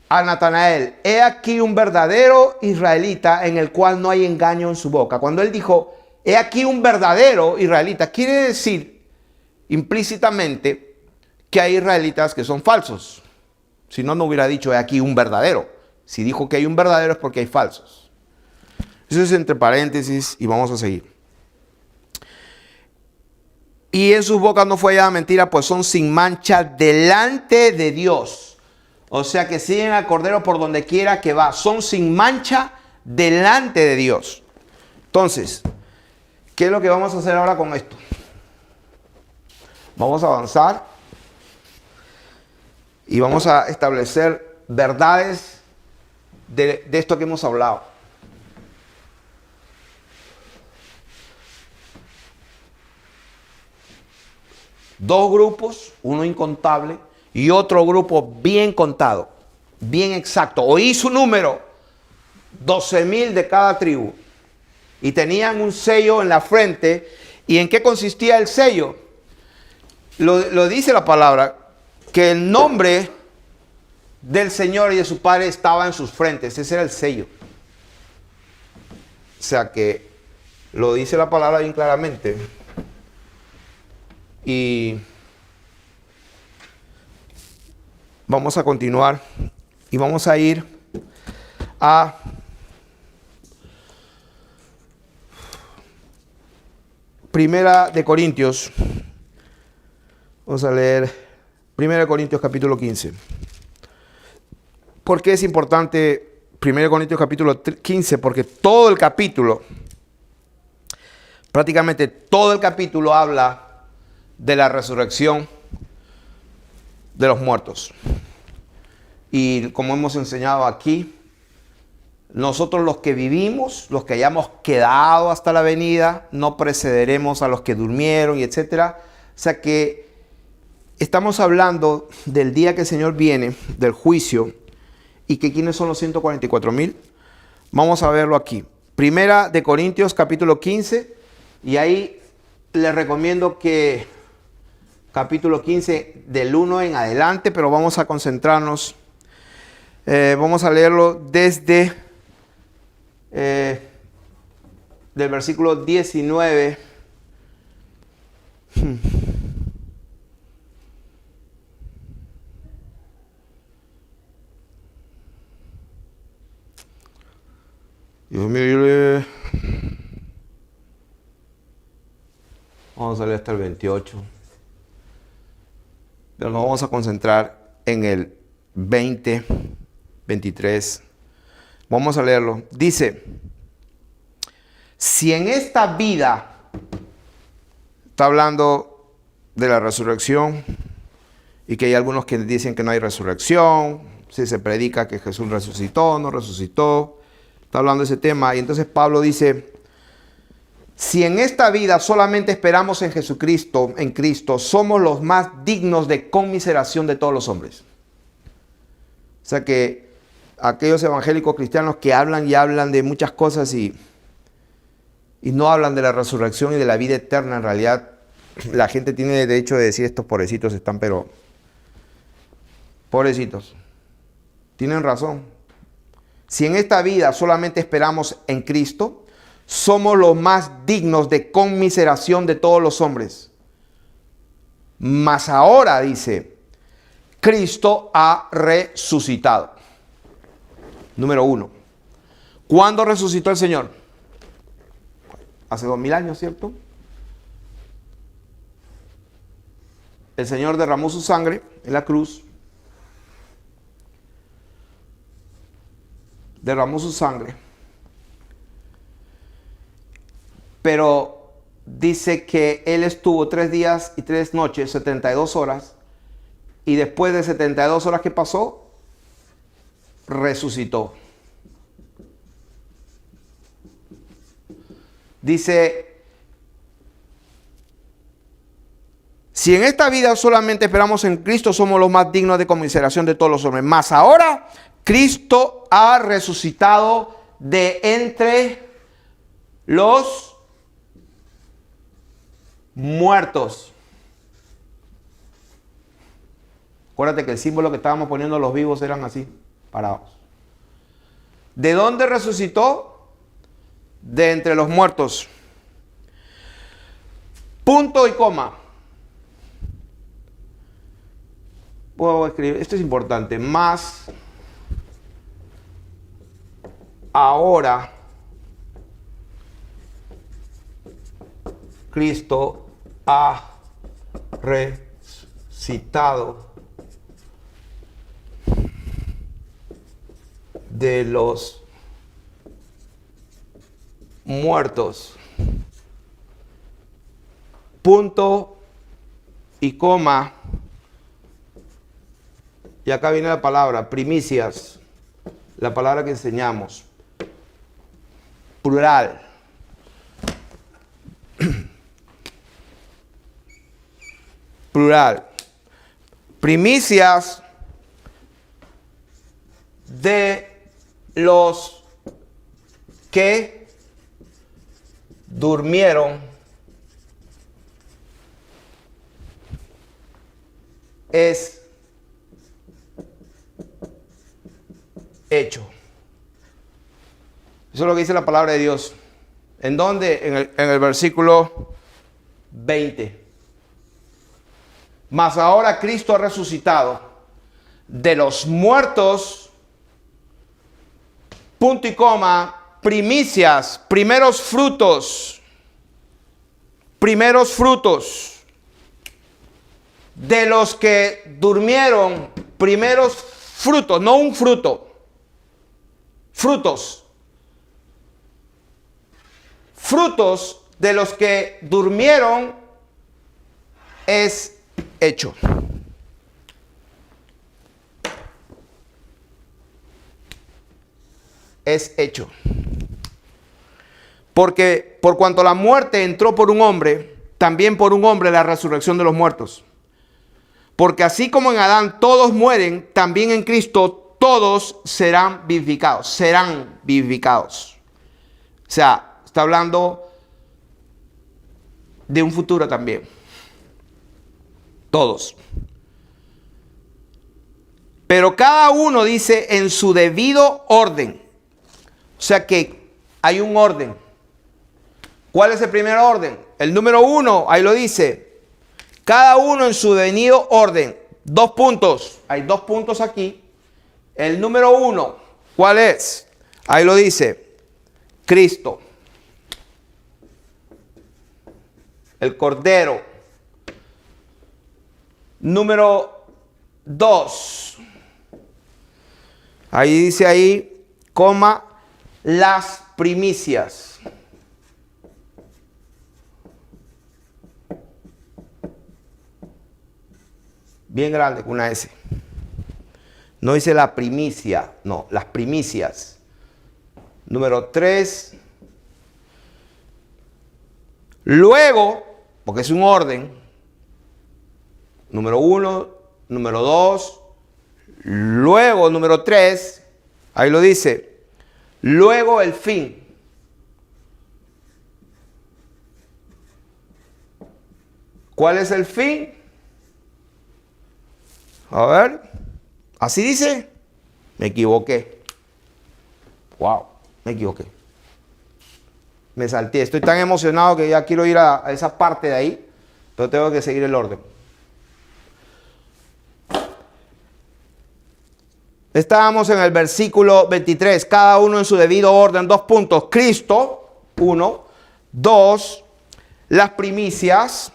a Natanael, he aquí un verdadero israelita en el cual no hay engaño en su boca. Cuando él dijo, he aquí un verdadero israelita, quiere decir implícitamente que hay israelitas que son falsos. Si no, no hubiera dicho, he aquí un verdadero. Si dijo que hay un verdadero es porque hay falsos. Eso es entre paréntesis y vamos a seguir. Y en sus bocas no fue hallada mentira, pues son sin mancha delante de Dios. O sea que siguen al Cordero por donde quiera que va. Son sin mancha delante de Dios. Entonces, ¿qué es lo que vamos a hacer ahora con esto? Vamos a avanzar y vamos a establecer verdades de esto que hemos hablado. Dos grupos, uno incontable y otro grupo bien contado, bien exacto. Oí su número, 12,000 de cada tribu. Y tenían un sello en la frente. ¿Y en qué consistía el sello? Lo dice la palabra, que el nombre del Señor y de su Padre estaba en sus frentes. Ese era el sello. O sea que lo dice la palabra bien claramente. Y vamos a continuar y vamos a ir a Primera de Corintios. Vamos a leer Primera de Corintios capítulo 15. ¿Por qué es importante Primera de Corintios capítulo 15? Porque todo el capítulo, prácticamente todo el capítulo habla de la resurrección de los muertos. Y como hemos enseñado aquí, nosotros los que vivimos, los que hayamos quedado hasta la venida, no precederemos a los que durmieron y etcétera. O sea que estamos hablando del día que el Señor viene, del juicio, y que quiénes son los 144,000. Vamos a verlo aquí. Primera de Corintios capítulo 15, y ahí les recomiendo que capítulo 15 del 1 en adelante, pero vamos a concentrarnos. Vamos a leerlo desde del versículo 19. Dios mío, vamos a leer hasta el 28. Pero nos vamos a concentrar en el 20, 23. Vamos a leerlo. Dice, si en esta vida, está hablando de la resurrección, y que hay algunos que dicen que no hay resurrección, si se predica que Jesús resucitó, no resucitó, está hablando de ese tema. Y entonces Pablo dice, si en esta vida solamente esperamos en Jesucristo, en Cristo, somos los más dignos de conmiseración de todos los hombres. O sea que aquellos evangélicos cristianos que hablan y hablan de muchas cosas y no hablan de la resurrección y de la vida eterna, en realidad la gente tiene derecho de decir estos pobrecitos están, pero pobrecitos, tienen razón. Si en esta vida solamente esperamos en Cristo, somos los más dignos de conmiseración de todos los hombres. Mas ahora, dice, Cristo ha resucitado. Número 1. ¿Cuándo resucitó el Señor? Hace 2000 años, ¿cierto? El Señor derramó su sangre en la cruz. Derramó su sangre. Pero dice que Él estuvo 3 días y 3 noches, 72 horas. Y después de 72 horas que pasó, resucitó. Dice, si en esta vida solamente esperamos en Cristo, somos los más dignos de conmiseración de todos los hombres. Mas ahora, Cristo ha resucitado de entre los muertos. Acuérdate que el símbolo que estábamos poniendo los vivos eran así, parados. ¿De dónde resucitó? De entre los muertos. Punto y coma. Puedo escribir, esto es importante. Más ahora Cristo ha resucitado de los muertos. Punto y coma. Y acá viene la palabra primicias, la palabra que enseñamos. Plural. Plural. Primicias de los que durmieron es hecho. Eso es lo que dice la palabra de Dios. ¿En dónde? En el versículo 20. Mas ahora Cristo ha resucitado de los muertos, punto y coma, primicias, primeros frutos de los que durmieron, primeros frutos, no un fruto, frutos de los que durmieron es hecho. Es hecho. Porque por cuanto la muerte entró por un hombre, también por un hombre la resurrección de los muertos. Porque así como en Adán todos mueren, también en Cristo todos serán vivificados. Serán vivificados. O sea, está hablando de un futuro también. Todos. Pero cada uno dice en su debido orden. O sea que hay un orden. ¿Cuál es el primer orden? El número 1, ahí lo dice. Cada uno en su debido orden. 2 puntos. Hay 2 puntos aquí. El número 1, ¿cuál es? Ahí lo dice. Cristo. El Cordero. Número 2. Ahí dice ahí, coma, las primicias. Bien grande con una S. No dice la primicia, no, las primicias. Número 3. Luego, porque es un orden, número 1, número 2, luego número 3, ahí lo dice. Luego el fin. ¿Cuál es el fin? A ver. ¿Así dice? Me equivoqué. Wow, me equivoqué. Me salté. Estoy tan emocionado que ya quiero ir a esa parte de ahí, pero tengo que seguir el orden. Estábamos en el versículo 23, cada uno en su debido orden, 2 puntos. Cristo, 1, 2, las primicias,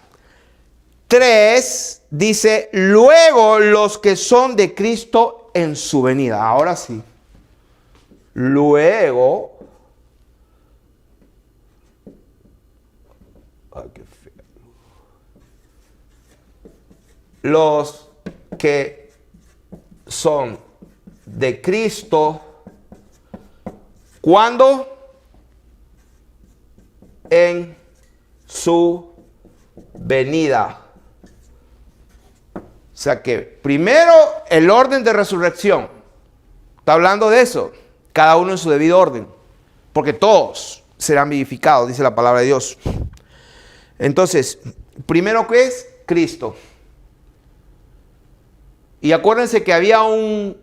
3, dice, luego los que son de Cristo en su venida. Ahora sí. Luego, ay, qué feo. Los que son de Cristo, ¿cuándo? En su venida. O sea que primero el orden de resurrección. Está hablando de eso. Cada uno en su debido orden. Porque todos serán vivificados, dice la palabra de Dios. Entonces, primero, ¿qué es? Cristo. Y acuérdense que había un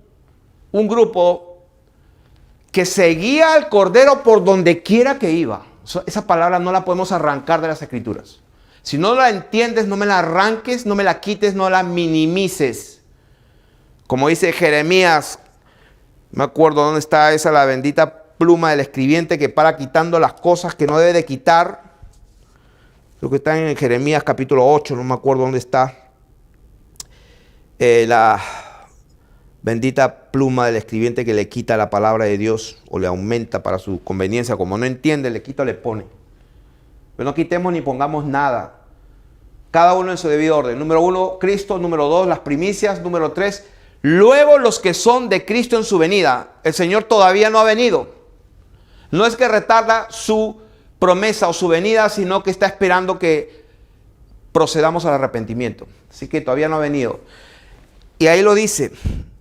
grupo que seguía al Cordero por donde quiera que iba. Esa palabra no la podemos arrancar de las Escrituras. Si no la entiendes, no me la arranques, no me la quites, no la minimices. Como dice Jeremías, me acuerdo dónde está esa, la bendita pluma del escribiente que para quitando las cosas que no debe de quitar. Creo que está en Jeremías capítulo 8, no me acuerdo dónde está. La bendita pluma del escribiente que le quita la palabra de Dios o le aumenta para su conveniencia. Como no entiende, le quita o le pone. Pero no quitemos ni pongamos nada. Cada uno en su debido orden. Número 1, Cristo. Número 2, las primicias. Número 3, luego los que son de Cristo en su venida. El Señor todavía no ha venido. No es que retarda su promesa o su venida, sino que está esperando que procedamos al arrepentimiento. Así que todavía no ha venido. Y ahí lo dice.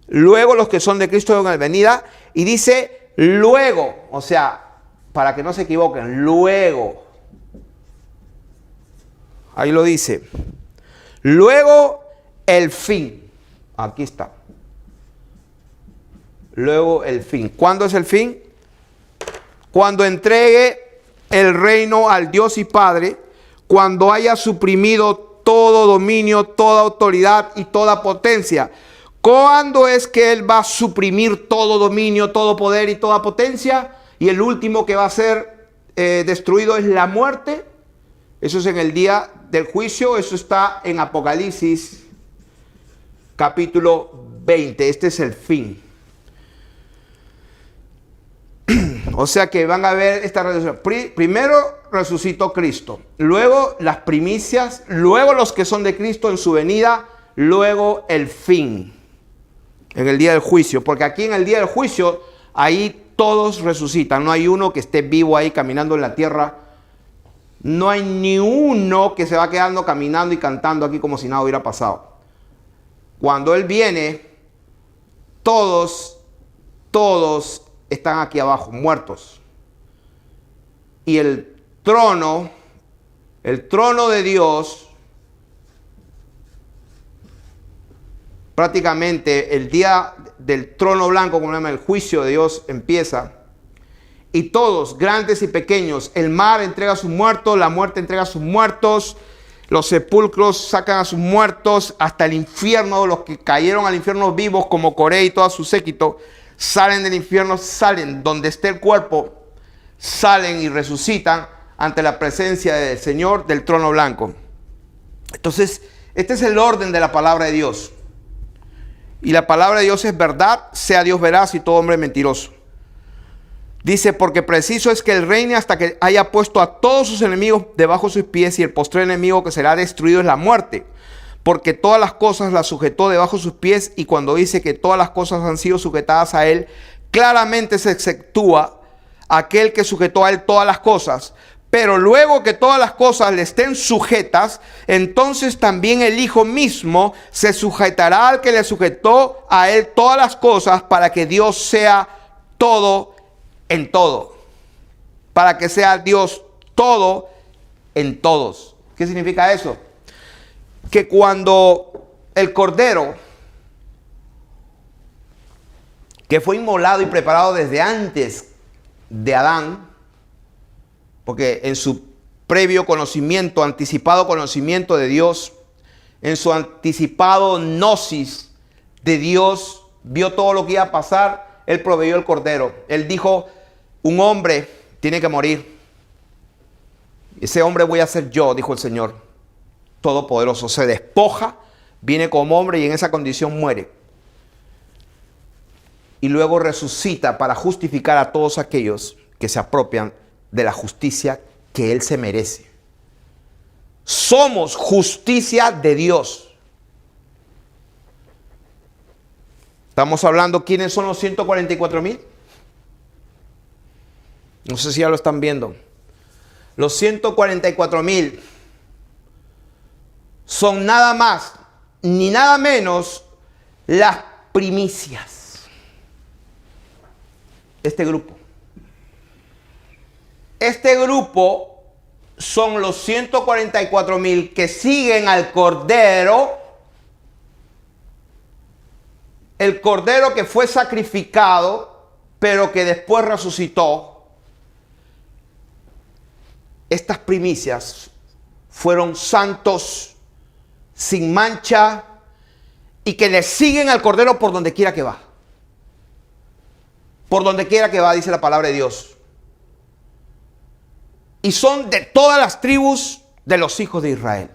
Luego los que son de Cristo en la venida. Y dice luego. O sea, para que no se equivoquen, luego, ahí lo dice, luego el fin, aquí está, luego el fin. ¿Cuándo es el fin? Cuando entregue el reino al Dios y Padre, cuando haya suprimido todo dominio, toda autoridad y toda potencia. ¿Cuándo es que Él va a suprimir todo dominio, todo poder y toda potencia? Y el último que va a ser destruido es la muerte. Eso es en el día del juicio. Eso está en Apocalipsis capítulo 20. Este es el fin. O sea que van a ver esta resurrección. Primero resucitó Cristo, luego las primicias, luego los que son de Cristo en su venida, luego el fin, en el día del juicio. Porque aquí en el día del juicio, ahí todos resucitan. No hay uno que esté vivo ahí caminando en la tierra. No hay ni uno que se va quedando caminando y cantando aquí como si nada hubiera pasado. Cuando Él viene, todos están aquí abajo, muertos. Y el trono de Dios, prácticamente el día del trono blanco, como se llama, el juicio de Dios empieza. Y todos, grandes y pequeños, el mar entrega a sus muertos, la muerte entrega a sus muertos, los sepulcros sacan a sus muertos, hasta el infierno, los que cayeron al infierno vivos, como Coré y todo su séquito, salen del infierno, salen donde esté el cuerpo, salen y resucitan ante la presencia del Señor del trono blanco. Entonces, este es el orden de la palabra de Dios. Y la palabra de Dios es verdad, sea Dios veraz y todo hombre mentiroso. Dice, porque preciso es que Él reine hasta que haya puesto a todos sus enemigos debajo de sus pies, y el postrer enemigo que será destruido es la muerte. Porque todas las cosas las sujetó debajo de sus pies, y cuando dice que todas las cosas han sido sujetadas a Él, claramente se exceptúa aquel que sujetó a Él todas las cosas. Pero luego que todas las cosas le estén sujetas, entonces también el Hijo mismo se sujetará al que le sujetó a Él todas las cosas, para que Dios sea todo en todo. Para que sea Dios todo en todos. ¿Qué significa eso? Que cuando el Cordero, que fue inmolado y preparado desde antes de Adán, porque en su previo conocimiento, anticipado conocimiento de Dios, en su anticipado gnosis de Dios, vio todo lo que iba a pasar, Él proveyó el Cordero. Él dijo, un hombre tiene que morir. Ese hombre voy a ser yo, dijo el Señor Todopoderoso. Se despoja, viene como hombre y en esa condición muere. Y luego resucita para justificar a todos aquellos que se apropian de la justicia que Él se merece. Somos justicia de Dios. Estamos hablando, ¿quiénes son los 144,000? No sé si ya lo están viendo. Los 144,000 son nada más ni nada menos las primicias. Este grupo son los 144,000 que siguen al Cordero. El Cordero que fue sacrificado, pero que después resucitó. Estas primicias fueron santos, sin mancha, y que le siguen al Cordero por donde quiera que va. Por donde quiera que va, dice la palabra de Dios. Y son de todas las tribus de los hijos de Israel.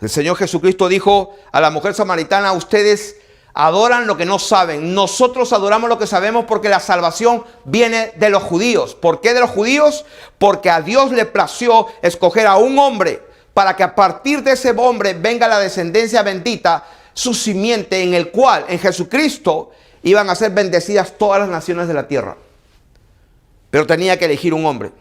El Señor Jesucristo dijo a la mujer samaritana, ustedes adoran lo que no saben. Nosotros adoramos lo que sabemos, porque la salvación viene de los judíos. ¿Por qué de los judíos? Porque a Dios le plació escoger a un hombre para que a partir de ese hombre venga la descendencia bendita, su simiente, en el cual, en Jesucristo, iban a ser bendecidas todas las naciones de la tierra. Pero tenía que elegir un hombre.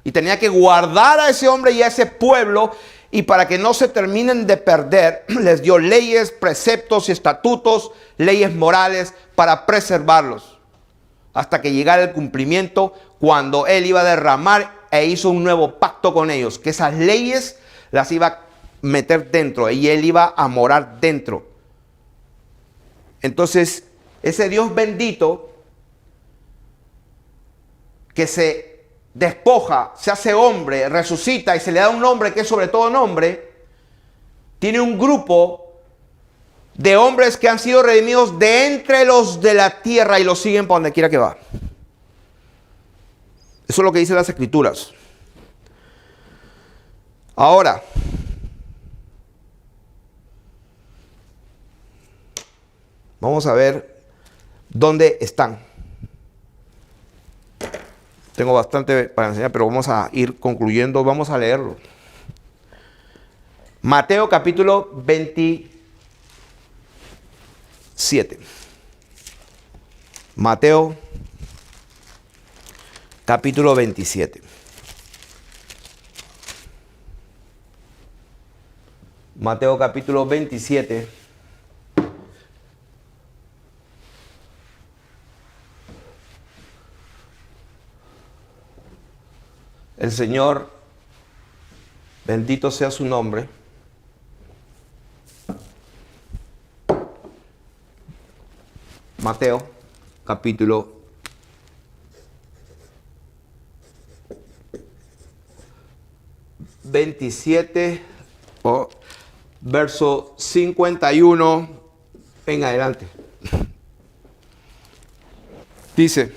Y tenía que guardar a ese hombre y a ese pueblo. Y para que no se terminen de perder, les dio leyes, preceptos y estatutos, leyes morales para preservarlos. hasta que llegara el cumplimiento, cuando Él iba a derramar e hizo un nuevo pacto con ellos, que esas leyes las iba a meter dentro y Él iba a morar dentro. Entonces, ese Dios bendito que se despoja, se hace hombre, resucita y se le da un nombre que es sobre todo nombre, tiene un grupo de hombres que han sido redimidos de entre los de la tierra y los siguen para donde quiera que va. Eso es lo que dicen las Escrituras. Ahora, vamos a ver dónde están. Tengo bastante para enseñar, pero vamos a ir concluyendo. Vamos a leerlo. Mateo capítulo 27. Mateo capítulo 27. Mateo capítulo 27. El Señor, bendito sea su nombre, Mateo capítulo 27, verso 51 en adelante. Dice,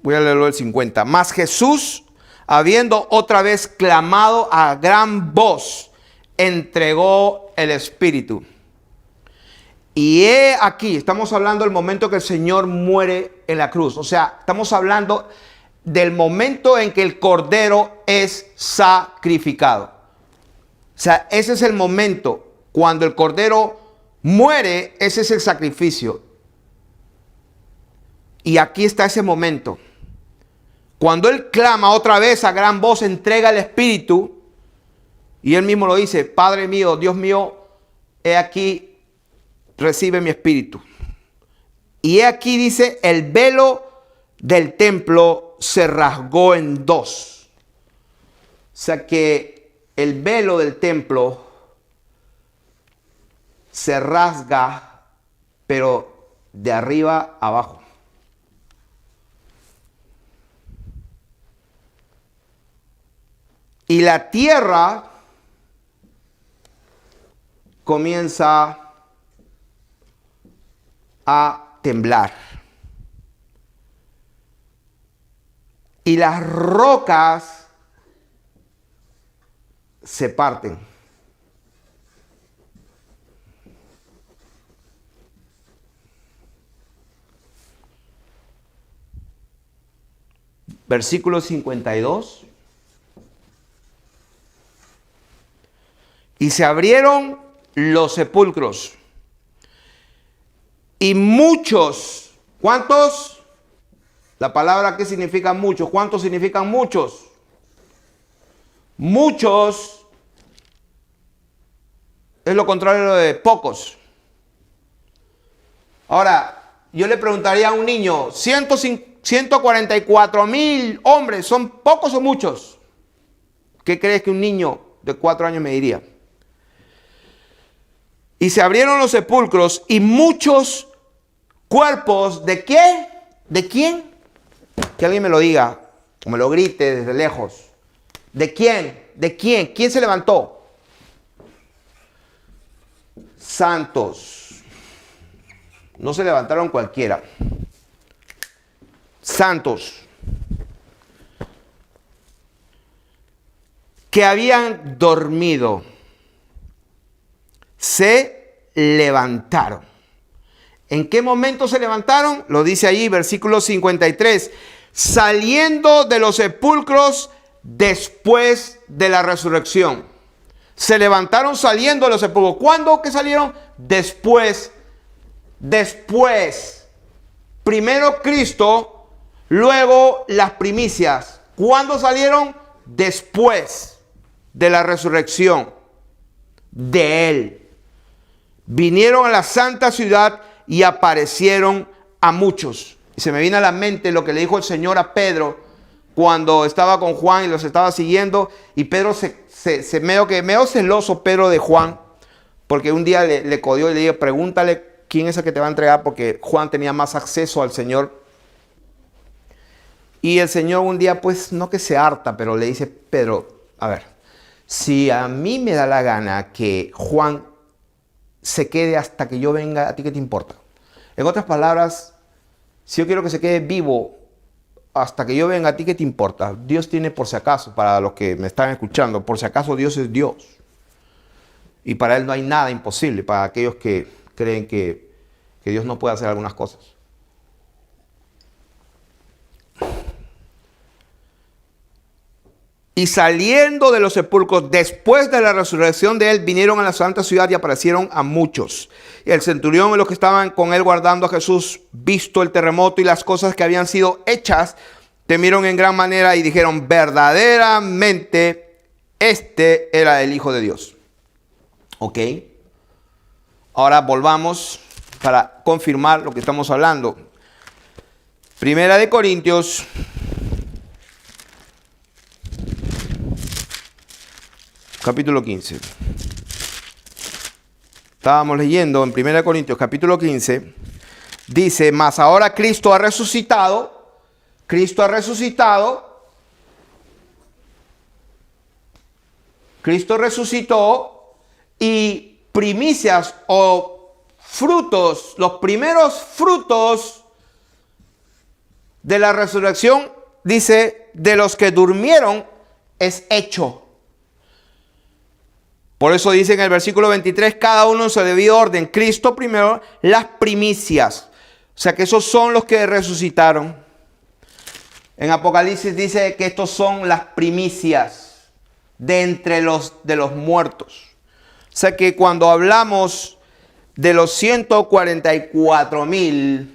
voy a leerlo el 50. Mas Jesús, habiendo otra vez clamado a gran voz, entregó el Espíritu. Y he aquí, estamos hablando del momento que el Señor muere en la cruz. O sea, estamos hablando del momento en que el Cordero es sacrificado. O sea, ese es el momento. Cuando el Cordero muere, ese es el sacrificio. Y aquí está ese momento. Cuando Él clama otra vez a gran voz, entrega el Espíritu. Y Él mismo lo dice, Padre mío, Dios mío, he aquí, recibe mi espíritu. Y he aquí, dice, el velo del templo se rasgó en dos. O sea que el velo del templo se rasga, pero de arriba a abajo. Y la tierra comienza a temblar. Y las rocas se parten. Versículo 52. Y se abrieron los sepulcros. Y muchos, ¿cuántos? La palabra, ¿qué significa muchos? ¿Cuántos significan muchos? Muchos es lo contrario de pocos. Ahora, yo le preguntaría a un niño, 144,000 hombres, ¿son pocos o muchos? ¿Qué crees que un niño de 4 años me diría? Y se abrieron los sepulcros y muchos cuerpos, ¿de qué? ¿De quién? Que alguien me lo diga, o me lo grite desde lejos. ¿De quién? ¿De quién? ¿Quién se levantó? Santos. No se levantaron cualquiera. Santos. Que habían dormido. Se levantaron. ¿En qué momento se levantaron? Lo dice allí, versículo 53. Saliendo de los sepulcros después de la resurrección. Se levantaron saliendo de los sepulcros. ¿Cuándo que salieron? Después. Primero Cristo, luego las primicias. ¿Cuándo salieron? Después de la resurrección de Él. Vinieron a la santa ciudad y aparecieron a muchos. Y se me viene a la mente lo que le dijo el Señor a Pedro cuando estaba con Juan y los estaba siguiendo. Y Pedro medio celoso Pedro de Juan, porque un día le codió y le dijo, pregúntale quién es el que te va a entregar, porque Juan tenía más acceso al Señor. Y el Señor un día, pues no que se harta, pero le dice, Pedro, a ver, si a mí me da la gana que Juan se quede hasta que yo venga, ¿a ti qué te importa? En otras palabras, si yo quiero que se quede vivo hasta que yo venga, ¿a ti qué te importa? Dios tiene por si acaso, para los que me están escuchando, por si acaso Dios es Dios. Y para Él no hay nada imposible, para aquellos que creen que Dios no puede hacer algunas cosas. Y saliendo de los sepulcros, después de la resurrección de él, vinieron a la santa ciudad y aparecieron a muchos. Y el centurión y los que estaban con él guardando a Jesús, visto el terremoto y las cosas que habían sido hechas, temieron en gran manera y dijeron, verdaderamente, este era el Hijo de Dios. ¿Ok? Ahora volvamos para confirmar lo que estamos hablando. Primera de Corintios, capítulo 15. Estábamos leyendo en 1 Corintios capítulo 15. Dice, mas ahora Cristo ha resucitado. Cristo ha resucitado. Cristo resucitó. Y primicias o frutos, los primeros frutos de la resurrección, dice, de los que durmieron, es hecho. Por eso dice en el versículo 23, cada uno en su debido orden. Cristo primero, las primicias. O sea que esos son los que resucitaron. En Apocalipsis dice que estos son las primicias de entre los muertos. O sea que cuando hablamos de los 144,000,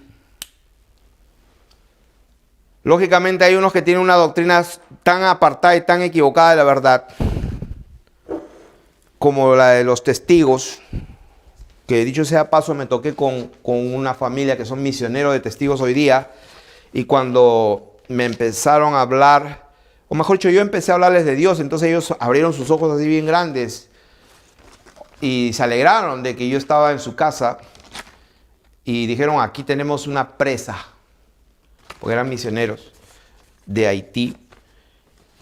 lógicamente hay unos que tienen una doctrina tan apartada y tan equivocada de la verdad, como la de los testigos, que dicho sea paso, me toqué con una familia que son misioneros de testigos hoy día, y cuando me empezaron a hablar, o mejor dicho, yo empecé a hablarles de Dios, entonces ellos abrieron sus ojos así bien grandes, y se alegraron de que yo estaba en su casa, y dijeron, aquí tenemos una presa, porque eran misioneros de Haití.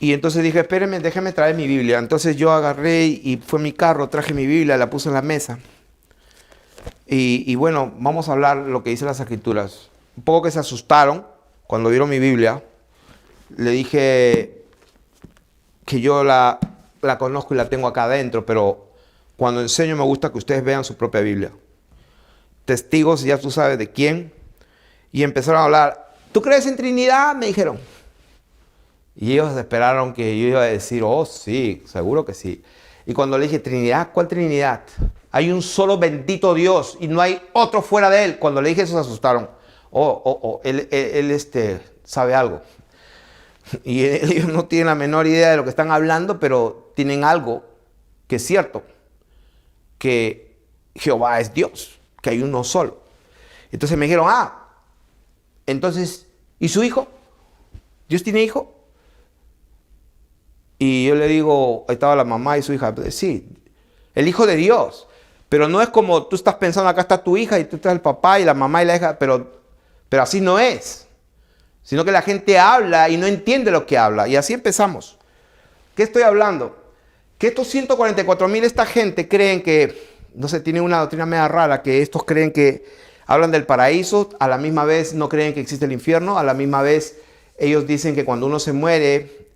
Y entonces dije, espérenme, déjenme traer mi Biblia. Entonces yo agarré y fue a mi carro, traje mi Biblia, la puse en la mesa. Y bueno, vamos a hablar lo que dice las Escrituras. Un poco que se asustaron cuando vieron mi Biblia. Le dije que yo la conozco y la tengo acá adentro, pero cuando enseño me gusta que ustedes vean su propia Biblia. Testigos, ya tú sabes de quién. Y empezaron a hablar. ¿Tú crees en Trinidad? Me dijeron. Y ellos esperaron que yo iba a decir, oh sí, seguro que sí. Y cuando le dije, Trinidad, ¿cuál Trinidad? Hay un solo bendito Dios y no hay otro fuera de él. Cuando le dije eso se asustaron. Él sabe algo. Y ellos no tienen la menor idea de lo que están hablando, pero tienen algo que es cierto. Que Jehová es Dios, que hay uno solo. Entonces me dijeron, entonces, ¿y su hijo? ¿Dios tiene hijo? Y yo le digo, ahí estaba la mamá y su hija. Sí, el Hijo de Dios. Pero no es como tú estás pensando, acá está tu hija y tú estás el papá y la mamá y la hija. Pero así no es. Sino que la gente habla y no entiende lo que habla. Y así empezamos. ¿Qué estoy hablando? Que estos 144,000, esta gente creen que, no sé, tienen una doctrina media rara, que estos creen que hablan del paraíso, a la misma vez no creen que existe el infierno, a la misma vez ellos dicen que cuando uno se muere,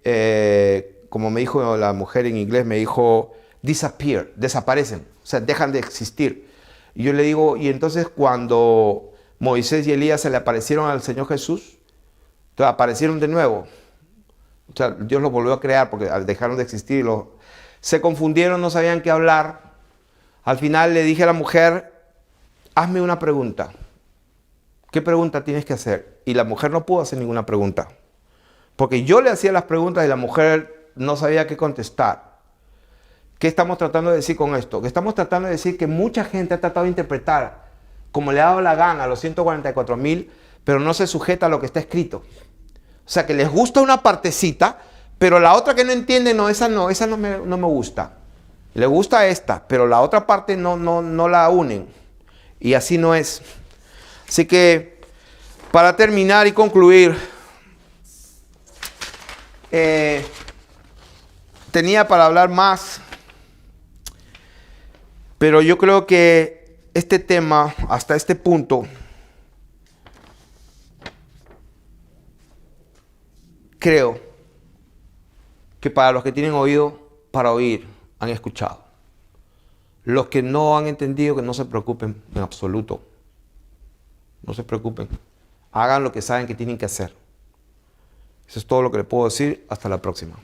como me dijo la mujer en inglés, me dijo, disappear, desaparecen, o sea, dejan de existir. Y yo le digo, y entonces cuando Moisés y Elías se le aparecieron al Señor Jesús, entonces aparecieron de nuevo. O sea, Dios los volvió a crear porque dejaron de existir. Se confundieron, no sabían qué hablar. Al final le dije a la mujer, hazme una pregunta. ¿Qué pregunta tienes que hacer? Y la mujer no pudo hacer ninguna pregunta. Porque yo le hacía las preguntas y la mujer no sabía qué contestar. ¿Qué estamos tratando de decir con esto? Que estamos tratando de decir que mucha gente ha tratado de interpretar como le ha dado la gana a los 144,000, pero no se sujeta a lo que está escrito. O sea, que les gusta una partecita, pero la otra que no entienden, esa no me gusta. Le gusta esta, pero la otra parte no la unen. Y así no es. Así que, para terminar y concluir, tenía para hablar más, pero yo creo que este tema, hasta este punto, creo que para los que tienen oído para oír, han escuchado. Los que no han entendido, que no se preocupen en absoluto. No se preocupen. Hagan lo que saben que tienen que hacer. Eso es todo lo que les puedo decir. Hasta la próxima.